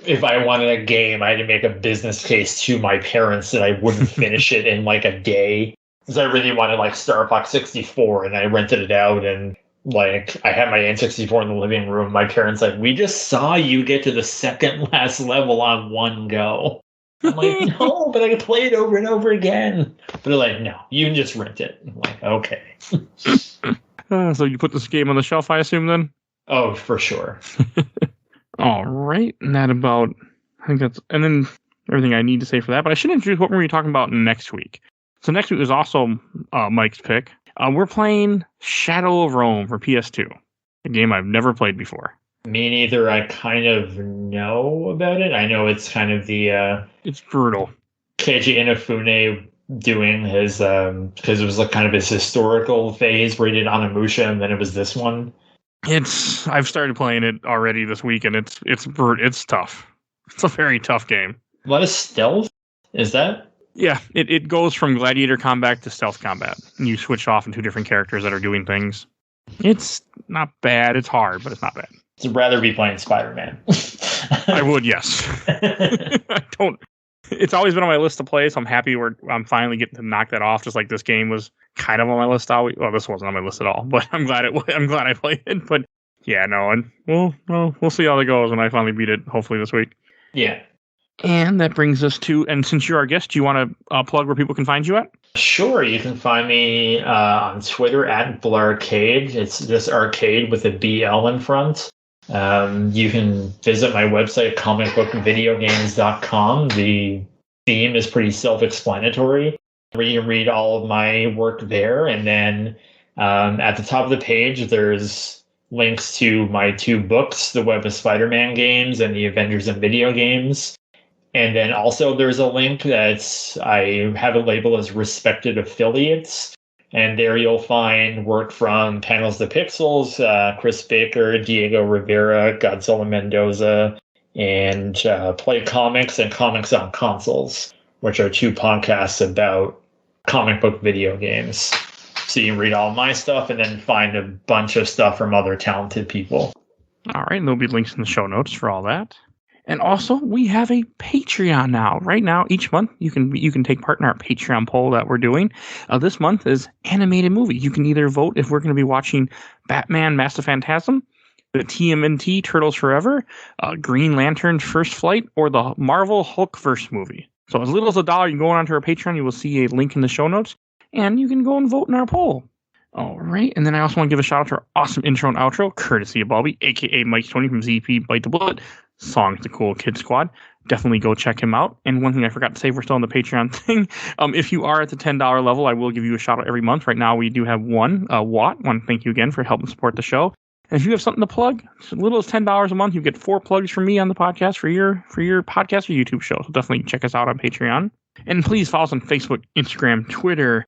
if I wanted a game, I had to make a business case to my parents that I wouldn't finish it in like a day. Because I really wanted like Star Fox 64 and I rented it out and like I had my N64 in the living room. My parents like, we just saw you get to the second last level on one go. I'm like, no, but I can play it over and over again. But they're like, no, you can just rent it. I'm like, okay. So you put this game on the shelf, I assume, then? Oh, for sure. All right. And that about, I think that's, and then everything I need to say for that. But I should introduce what we're going to be talking about next week. So next week is also Mike's pick. We're playing Shadow of Rome for PS2, a game I've never played before. Me neither. I kind of know about it. I know it's kind of the... it's brutal. Keiji Inafune doing his... because it was like kind of his historical phase where he did Onimusha, and then it was this one. I've started playing it already this week, and it's tough. It's a very tough game. A lot of stealth? Is that... Yeah, it goes from gladiator combat to stealth combat. And you switch off into different characters that are doing things. It's not bad. It's hard, but it's not bad. I'd rather be playing Spider-Man. I would, yes. I don't. It's always been on my list to play, so I'm happy I'm finally getting to knock that off. Just like this game was kind of on my list. Well, this wasn't on my list at all, but I'm glad I played it. But yeah, no, and we'll see how it goes when I finally beat it. Hopefully this week. Yeah. And that brings us to, and since you're our guest, do you want to plug where people can find you at? Sure. You can find me on Twitter at Blarcade. It's just arcade with a BL in front. You can visit my website, comicbookvideogames.com. The theme is pretty self-explanatory. You can read all of my work there. And then at the top of the page, there's links to my 2 books, The Web of Spider-Man Games and The Avengers in Video Games. And then also there's a link I have it labeled as respected affiliates. And there you'll find work from Panels the Pixels, Chris Baker, Diego Rivera, Godzilla Mendoza, and Play Comics and Comics on Consoles, which are 2 podcasts about comic book video games. So you can read all my stuff and then find a bunch of stuff from other talented people. All right, and there'll be links in the show notes for all that. And also, we have a Patreon now. Right now, each month, you can take part in our Patreon poll that we're doing. This month is animated movie. You can either vote if we're going to be watching Batman Mask of Phantasm, the TMNT Turtles Forever, Green Lantern First Flight, or the Marvel Hulkverse movie. So as little as $1, you can go onto our Patreon. You will see a link in the show notes, and you can go and vote in our poll. All right, and then I also want to give a shout out to our awesome intro and outro, courtesy of Bobby, aka Mike Tony from ZP Bite the Bullet. Songs the Cool Kid Squad. Definitely go check him out. And one thing I forgot to say, we're still on the Patreon thing. If you are at the $10 level, I will give you a shout out every month. Right now, we do have one, Watt. Want to thank you again for helping support the show. And if you have something to plug, as little as $10 a month, you get 4 plugs from me on the podcast for your podcast or YouTube show. So definitely check us out on Patreon. And please follow us on Facebook, Instagram, Twitter,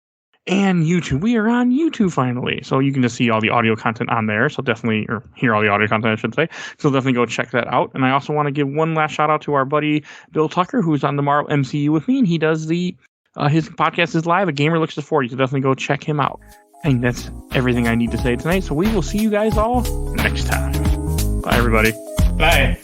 and YouTube. We are on YouTube finally. So you can just see all the audio content on there. So definitely, or hear all the audio content, I should say. So definitely go check that out. And I also want to give one last shout out to our buddy, Bill Tucker, who's on the Marvel MCU with me. And he does his podcast is live, A Gamer Looks to 40. So definitely go check him out. I think that's everything I need to say tonight. So we will see you guys all next time. Bye, everybody. Bye.